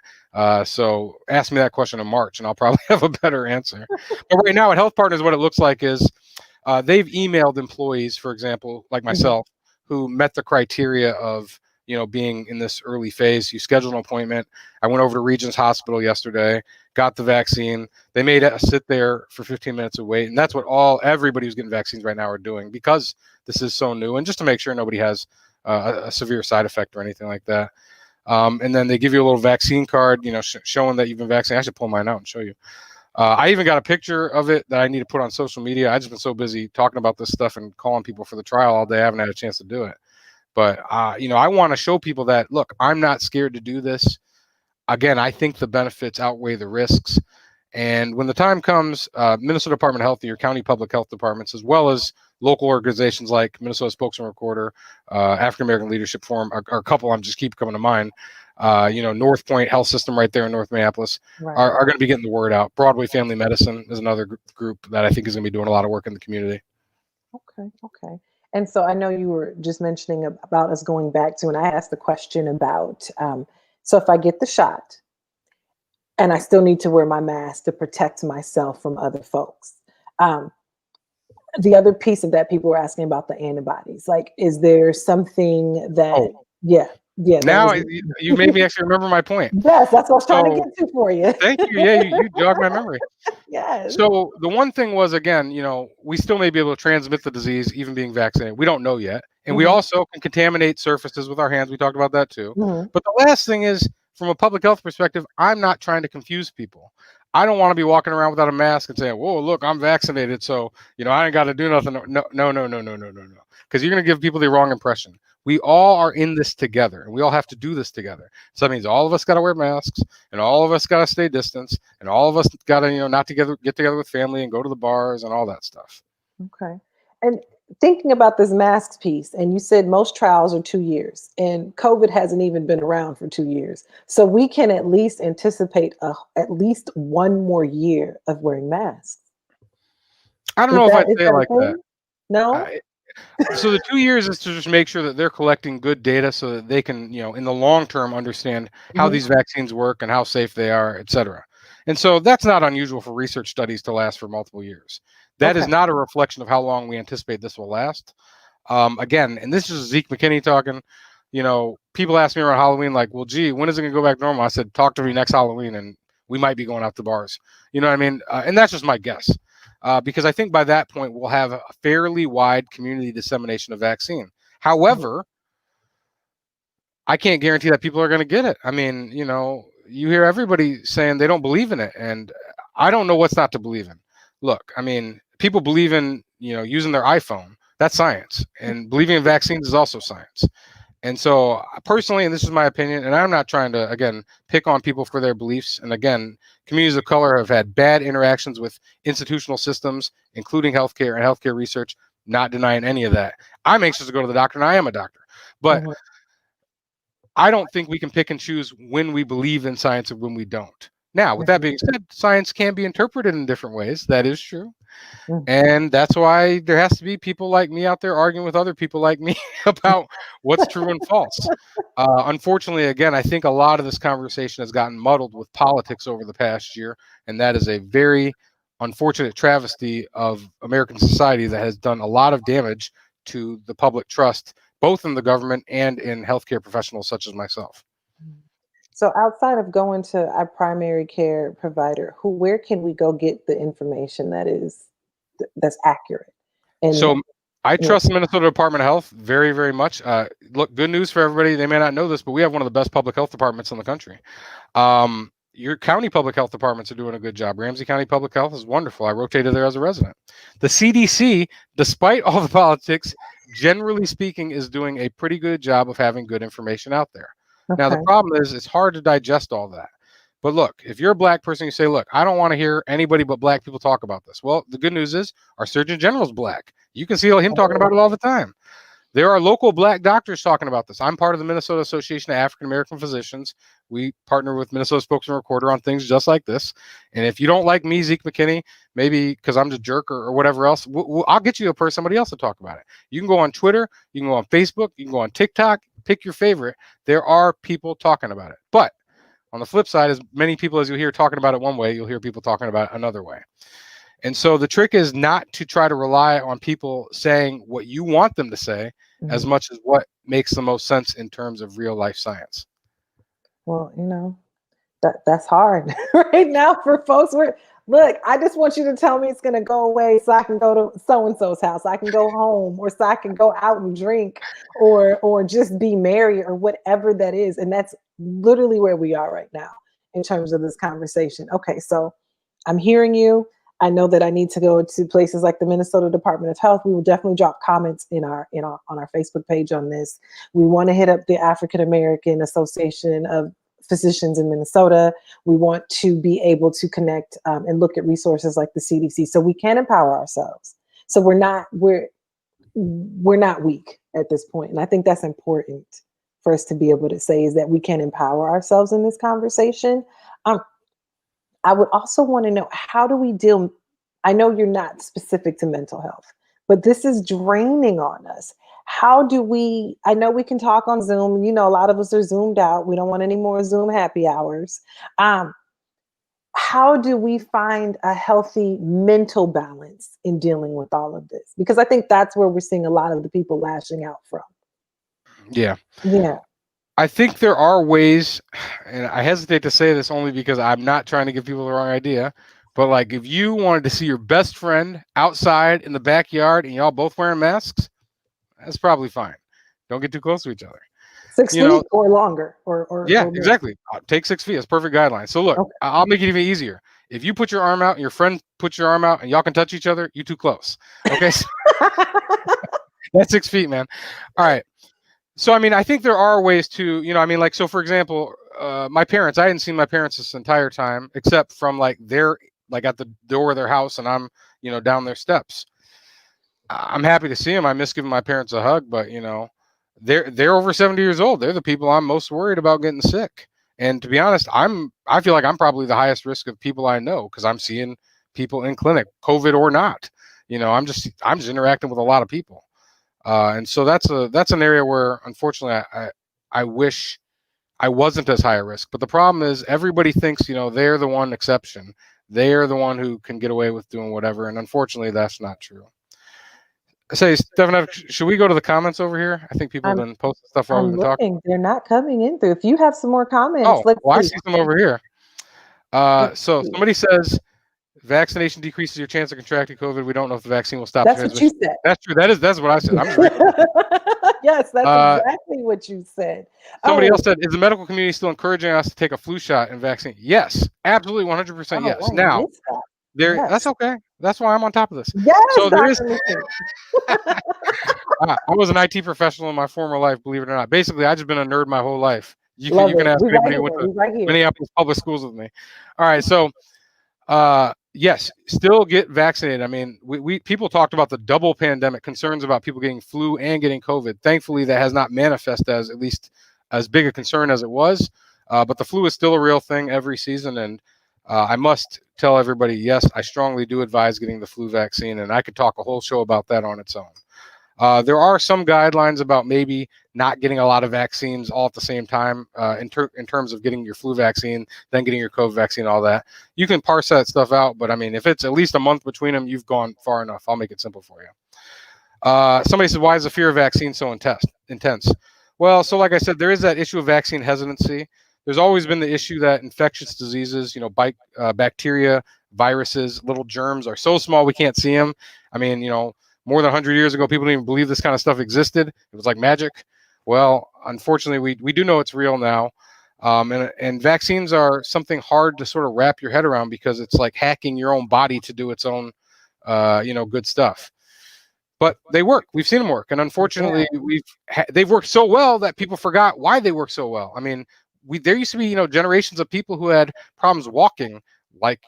So ask me that question in March, and I'll probably have a better answer. But right now at Health Partners, what it looks like is they've emailed employees, for example, like myself, who met the criteria of, being in this early phase. You schedule an appointment. I went over to Regents Hospital yesterday, got the vaccine. They made us sit there for 15 minutes to wait. And that's what everybody who's getting vaccines right now are doing, because this is so new, and just to make sure nobody has a severe side effect or anything like that. And then they give you a little vaccine card, showing that you've been vaccinated. I should pull mine out and show you. I even got a picture of it that I need to put on social media. I've just been so busy talking about this stuff and calling people for the trial all day, I haven't had a chance to do it. But, I want to show people that, look, I'm not scared to do this. Again, I think the benefits outweigh the risks. And when the time comes, Minnesota Department of Health and your county public health departments, as well as local organizations like Minnesota Spokesman-Recorder, African American Leadership Forum, are a couple I'm just keep coming to mind. North Point Health System right there in North Minneapolis Right. are going to be getting the word out. Broadway Family Medicine is another group that I think is going to be doing a lot of work in the community. Okay. Okay. And so I know you were just mentioning about us going back to, and I asked the question about, so if I get the shot and I still need to wear my mask to protect myself from other folks. The other piece of that, people were asking about the antibodies. Like, is there something that, Oh, yeah, that now was, you made me actually remember my point. yes, that's what I was trying to So get to for you. thank you. Yeah, you jogged my memory. Yes. So the one thing was, again, we still may be able to transmit the disease even being vaccinated. We don't know yet. And we Mhm. also can contaminate surfaces with our hands. We talked about that too. Mhm. But the last thing is, from a public health perspective, I'm not trying to confuse people. I don't want to be walking around without a mask and saying, whoa, look, I'm vaccinated. So, I ain't got to do nothing. No. Because you're going to give people the wrong impression. We all are in this together and we all have to do this together. So that means all of us got to wear masks and all of us got to stay distance and all of us got to, not together, get together with family and go to the bars and all that stuff. Okay. And thinking about this masks piece, and you said most trials are 2 years, and COVID hasn't even been around for 2 years. So we can at least anticipate at least one more year of wearing masks. I don't Is know if that I'd is say it that a like that. thing? No? So the 2 years is to just make sure that they're collecting good data so that they can, in the long term, understand how Mhm. these vaccines work and how safe they are, et cetera. And so that's not unusual for research studies to last for multiple years. That is Okay. not a reflection of how long we anticipate this will last. Again, and this is Zeke McKinney talking. People ask me around Halloween, like, well, gee, when is it going to go back normal? I said, talk to me next Halloween and we might be going out to bars. You know what I mean? And that's just my guess. Because I think by that point, we'll have a fairly wide community dissemination of vaccine. However, I can't guarantee that people are going to get it. I mean, you hear everybody saying they don't believe in it. And I don't know what's not to believe in. Look, I mean, people believe in, using their iPhone. That's science. And believing in vaccines is also science. And so personally, and this is my opinion, and I'm not trying to, again, pick on people for their beliefs. And again, communities of color have had bad interactions with institutional systems, including healthcare and healthcare research, not denying any of that. I'm anxious to go to the doctor and I am a doctor. But Mhm. I don't think we can pick and choose when we believe in science and when we don't. Now, with that being said, science can be interpreted in different ways. That is true. Mhm. And that's why there has to be people like me out there arguing with other people like me about what's true and false. Unfortunately, again, I think a lot of this conversation has gotten muddled with politics over the past year. And that is a very unfortunate travesty of American society that has done a lot of damage to the public trust, both in the government and in healthcare professionals such as myself. So outside of going to our primary care provider, where can we go get the information that's accurate? And So I yeah. trust the Minnesota Department of Health very, very much. Look, good news for everybody. They may not know this, but we have one of the best public health departments in the country. Your county public health departments are doing a good job. Ramsey County Public Health is wonderful. I rotated there as a resident. The CDC, despite all the politics, generally speaking, is doing a pretty good job of having good information out there. Now, the Okay. problem is it's hard to digest all that. But look, if you're a black person, you say, look, I don't want to hear anybody but black people talk about this. Well, the good news is our Surgeon General is black. You can see him talking about it all the time. There are local black doctors talking about this. I'm part of the Minnesota Association of African American Physicians. We partner with Minnesota Spokesman-Recorder on things just like this. And if you don't like me, Zeke McKinney, maybe because I'm the jerk or whatever else, I'll get you somebody else to talk about it. You can go on Twitter, you can go on Facebook, you can go on TikTok, pick your favorite. There are people talking about it. But on the flip side, as many people as you hear talking about it one way, you'll hear people talking about it another way. And so the trick is not to try to rely on people saying what you want them to say as Mhm. much as what makes the most sense in terms of real life science. Well, that's hard right now for folks. Look, I just want you to tell me it's going to go away so I can go to so and so's house. I can go home, or so I can go out and drink, or just be merry, or whatever that is. And that's literally where we are right now in terms of this conversation. Okay, so I'm hearing you. I know that I need to go to places like the Minnesota Department of Health. We will definitely drop comments on our Facebook page on this. We want to hit up the African American Association of Physicians in Minnesota. We want to be able to connect and look at resources like the CDC so we can empower ourselves. So we're not weak at this point, and I think that's important. for us to be able to say is that we can empower ourselves in this conversation. I would also want to know, how do we deal? I know you're not specific to mental health, but this is draining on us. How do we, I know we can talk on Zoom. You know, a lot of us are Zoomed out. We don't want any more Zoom happy hours. How do we find a healthy mental balance in dealing with all of this? Because I think that's where we're seeing a lot of the people lashing out from. Yeah. Yeah. I think there are ways, and I hesitate to say this only because I'm not trying to give people the wrong idea, but like if you wanted to see your best friend outside in the backyard and y'all both wearing masks, that's probably fine. Don't get too close to each other. 6 feet or longer, or yeah, or more. exactly. Take 6 feet. That's perfect guideline. So look, Okay. I'll make it even easier. If you put your arm out and your friend puts your arm out and y'all can touch each other, you too close. Okay. So that's 6 feet, man. All right. So, I mean, I think there are ways to, I mean, like, so for example, my parents, I hadn't seen my parents this entire time, except from like at the door of their house, and I'm, down their steps. I'm happy to see them. I miss giving my parents a hug, but they're over 70 years old. They're the people I'm most worried about getting sick. And to be honest, I feel like I'm probably the highest risk of people I know, because I'm seeing people in clinic, COVID or not. I'm just interacting with a lot of people. And so that's an area where, unfortunately, I wish I wasn't as high a risk. But the problem is everybody thinks, they're the one exception. They're the one who can get away with doing whatever. And unfortunately, that's not true. I say, Stephenetta, should we go to the comments over here? I think people have been posting stuff while we've been talking. They're not coming in through. If you have some more comments, I see some over here. So somebody says, vaccination decreases your chance of contracting COVID. We don't know if the vaccine will stop transmission. That's what you said. That's true. That's what I said. I'm just yes, that's exactly what you said. Somebody else said, is the medical community still encouraging us to take a flu shot and vaccine? Yes, absolutely, 100% yes. Now, that's okay. That's why I'm on top of this. Yes, so there is. I was an IT professional in my former life, believe it or not. Basically, I've just been a nerd my whole life. You can ask anybody who went to Minneapolis public schools with me. All right, so yes, still get vaccinated. I mean, we people talked about the double pandemic, concerns about people getting flu and getting COVID. Thankfully, that has not manifested as at least as big a concern as it was. But the flu is still a real thing every season, and I must tell everybody, yes, I strongly do advise getting the flu vaccine, and I could talk a whole show about that on its own. There are some guidelines about maybe not getting a lot of vaccines all at the same time in terms of getting your flu vaccine, then getting your COVID vaccine, all that. You can parse that stuff out, but I mean, if it's at least a month between them, you've gone far enough. I'll make it simple for you. Somebody said, why is the fear of vaccine so intense? Well, so like I said, there is that issue of vaccine hesitancy. There's always been the issue that infectious diseases, bacteria, viruses, little germs are so small we can't see them. I mean, more than 100 years ago, people didn't even believe this kind of stuff existed. It was like magic. Well, unfortunately, we do know it's real now. And vaccines are something hard to sort of wrap your head around, because it's like hacking your own body to do its own, good stuff. But they work. We've seen them work. And unfortunately, they've worked so well that people forgot why they work so well. I mean, there used to be, generations of people who had problems walking, like,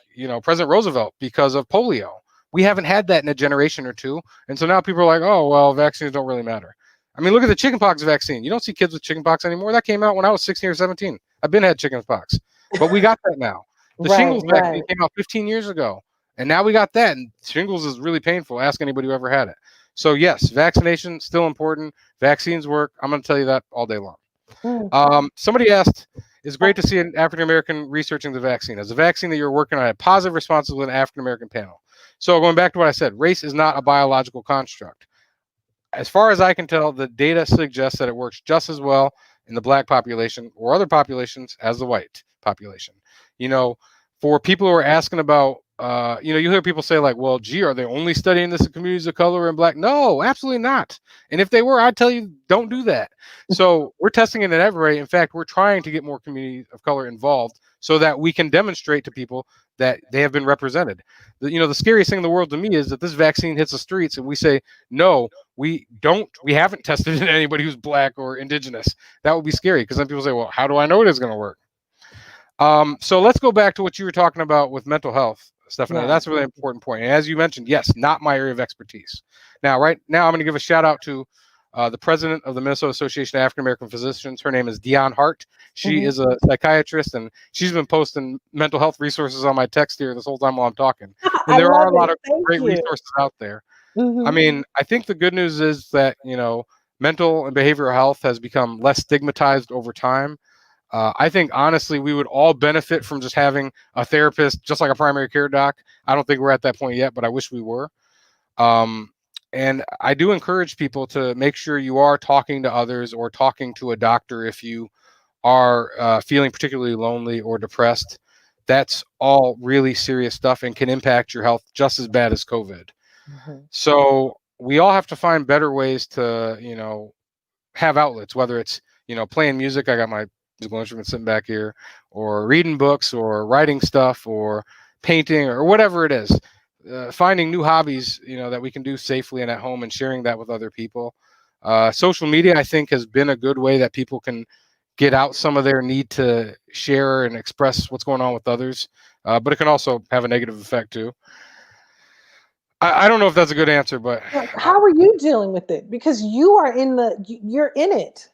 President Roosevelt, because of polio. We haven't had that in a generation or two. And so now people are like, oh, well, vaccines don't really matter. I mean, look at the chickenpox vaccine. You don't see kids with chickenpox anymore. That came out when I was 16 or 17. I've had chickenpox, but we got that now. The shingles vaccine came out 15 years ago, and now we got that. And shingles is really painful. Ask anybody who ever had it. So yes, vaccination still important. Vaccines work. I'm going to tell you that all day long. Somebody asked, it's great to see an African-American researching the vaccine. As a vaccine that you're working on, had positive responses with an African-American panel. So going back to what I said, race is not a biological construct. As far as I can tell, the data suggests that it works just as well in the black population or other populations as the white population. For people who are asking about, you hear people say like, well, gee, are they only studying this in communities of color and black? No, absolutely not. And if they were, I'd tell you, don't do that. So we're testing it in every way. In fact, we're trying to get more communities of color involved so that we can demonstrate to people that they have been represented. The scariest thing in the world to me is that this vaccine hits the streets and we say, no, we haven't tested it in anybody who's black or indigenous. That would be scary, because then people say, well, how do I know it is going to work? So let's go back to what you were talking about with mental health, Stephenetta. That's a really important point. And as you mentioned, yes, not my area of expertise. Now, right now, I'm going to give a shout out to the president of the Minnesota Association of African American Physicians. Her name is Dion Hart. She Mhm. is a psychiatrist, and she's been posting mental health resources on my text here this whole time while I'm talking. And I there are love a lot it. of Thank great you. resources out there. I Mhm. mean, I think the good news is that, mental and behavioral health has become less stigmatized over time. I think honestly, we would all benefit from just having a therapist, just like a primary care doc. I don't think we're at that point yet, but I wish we were. Um, and I do encourage people to make sure you are talking to others or talking to a doctor if you are feeling particularly lonely or depressed. That's all really serious stuff and can impact your health just as bad as COVID. Mhm. So we all have to find better ways to, have outlets, whether it's, playing music. I got my musical instrument sitting back here, or reading books, or writing stuff, or painting, or whatever it is. Finding new hobbies, that we can do safely and at home, and sharing that with other people. Social media, I think, has been a good way that people can get out some of their need to share and express what's going on with others. But it can also have a negative effect too. I don't know if that's a good answer, but How are you dealing with it? Because you're in it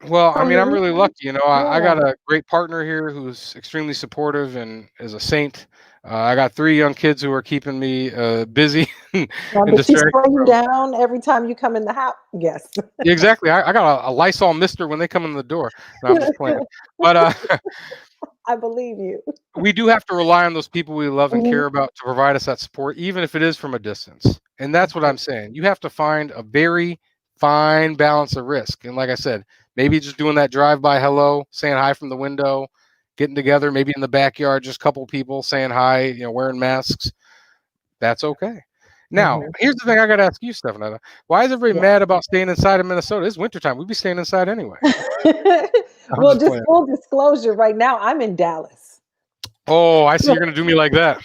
well, I from mean, the I'm really research. lucky. I Yeah. got a great partner here who's extremely supportive and is a saint. I got 3 young kids who are keeping me busy and Now, does she distracted spray you from. down every time you come in the house? Yes. Exactly. I got a Lysol mister when they come in the door. No, I'm just playing. But I believe you. we do have to rely on those people we love and Mhm. care about to provide us that support, even if it is from a distance. And that's what I'm saying. You have to find a very fine balance of risk. And like I said, maybe just doing that drive-by hello, saying hi from the window, getting together, maybe in the backyard, just a couple people saying hi, wearing masks. That's okay. Now, Mhm. here's the thing I got to ask you, Stephenetta. Why is everybody Yeah. mad about staying inside of Minnesota? It's wintertime. We'd be staying inside anyway. I'm Well, just just playing. full disclosure, right now I'm in Dallas. Oh, I see you're going to do me like that.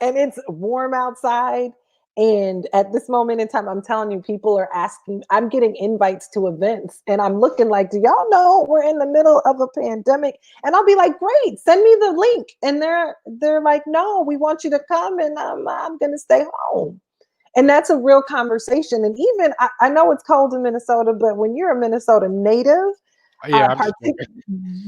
And it's warm outside. And at this moment in time, I'm telling you, people are asking, I'm getting invites to events, and I'm looking like, do y'all know we're in the middle of a pandemic? And I'll be like, great, send me the link. And they're like, no, we want you to come, and I'm gonna stay home. And that's a real conversation. And even I know it's cold in Minnesota, but when you're a Minnesota native, Yeah, I'm just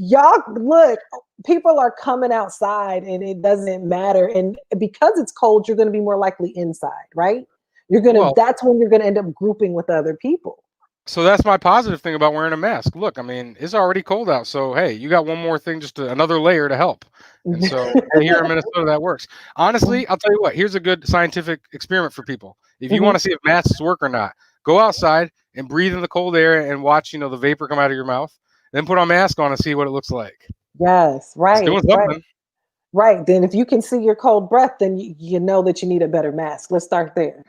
y'all look, people are coming outside and it doesn't matter. And because it's cold, you're going to be more likely inside, right? well, That's when you're going to end up grouping with other people. so that's my positive thing about wearing a mask. Look, I mean, it's already cold out, so hey, you got one more thing, just another layer to help. And so here in Minnesota, that works. Honestly, I'll tell you what. Here's a good scientific experiment for people. If you want Mhm. to see if masks work or not, go outside and breathe in the cold air and watch, the vapor come out of your mouth. Then put a mask on and see what it looks like. Yes, It's right, doing right. something. Right. Then if you can see your cold breath, then you know that you need a better mask. Let's start there.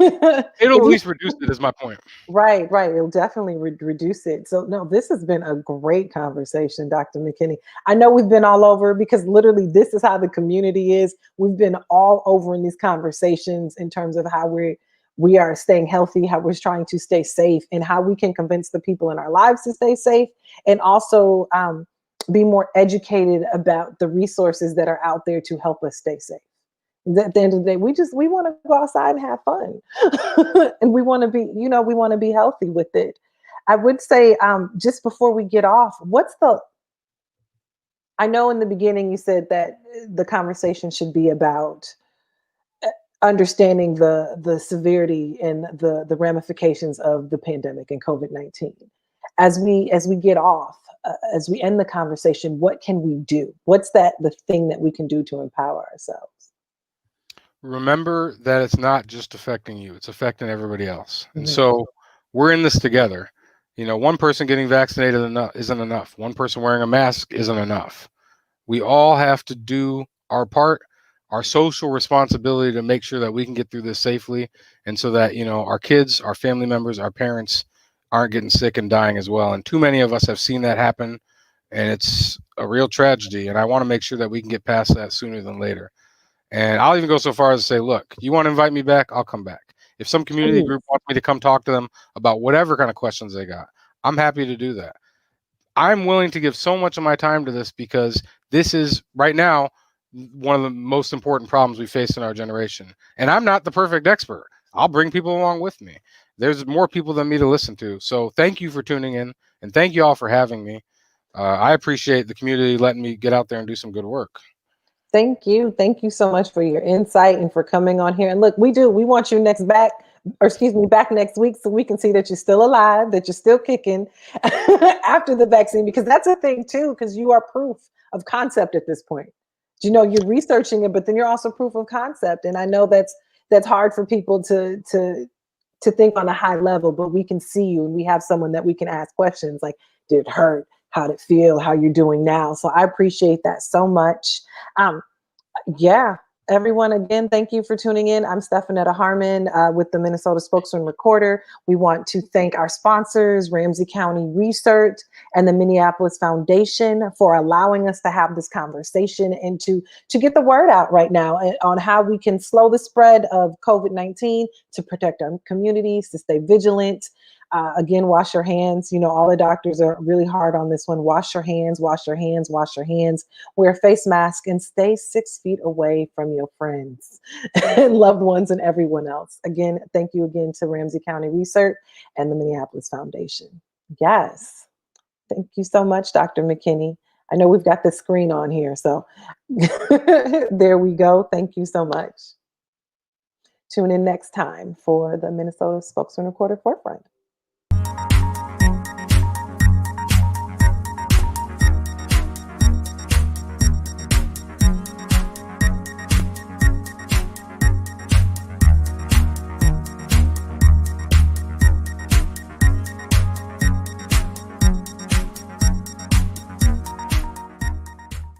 It'll If at you least reduce it. Is my point. Right, right. It'll definitely reduce it. So, no, this has been a great conversation, Dr. McKinney. I know we've been all over because literally this is how the community is. We've been all over in these conversations in terms of how we are staying healthy, how we're trying to stay safe, and how we can convince the people in our lives to stay safe, and also be more educated about the resources that are out there to help us stay safe. At the end of the day, we want to go outside and have fun, and we want to we want to be healthy with it. I would say, just before we get off, I know in the beginning you said that the conversation should be about understanding the severity and the ramifications of the pandemic and COVID-19. As we get off, as we end the conversation, what can we do? What's the thing that we can do to empower ourselves? Remember that it's not just affecting you, it's affecting everybody else. And Mhm. so we're in this together. One person getting vaccinated isn't enough. One person wearing a mask isn't enough. We all have to do our part, our social responsibility to make sure that we can get through this safely. And so that, our kids, our family members, our parents aren't getting sick and dying as well. And too many of us have seen that happen. And it's a real tragedy. And I want to make sure that we can get past that sooner than later. And I'll even go so far as to say, look, you want to invite me back? I'll come back. If some community Please. group wants me to come talk to them about whatever kind of questions they got, I'm happy to do that. I'm willing to give so much of my time to this because this is right now one of the most important problems we face in our generation. And I'm not the perfect expert. I'll bring people along with me. there's more people than me to listen to. So thank you for tuning in, and thank you all for having me. I appreciate the community letting me get out there and do some good work. Thank you. Thank you so much for your insight and for coming on here. And look, we want you back next week so we can see that you're still alive, that you're still kicking after the vaccine, because that's a thing too, because you are proof of concept at this point. You know, you're researching it, but then you're also proof of concept. And I know that's hard for people to think on a high level, but we can see you and we have someone that we can ask questions like, did it hurt? How did it feel? How you're doing now? So I appreciate that so much. Yeah, everyone, again, thank you for tuning in. I'm Stephenetta Harmon with the Minnesota Spokesman-Recorder. We want to thank our sponsors, Ramsey County Research and the Minneapolis Foundation, for allowing us to have this conversation and to get the word out right now on how we can slow the spread of COVID-19, to protect our communities, to stay vigilant. Again, wash your hands. You know, all the doctors are really hard on this one. Wash your hands, wash your hands, wash your hands. Wear a face mask and stay 6 feet away from your friends and loved ones and everyone else. Again, thank you again to Ramsey County Research and the Minneapolis Foundation. Yes. Thank you so much, Dr. McKinney. I know we've got the screen on here, so there we go. Thank you so much. Tune in next time for the Minnesota Spokesman-Recorder Forefront.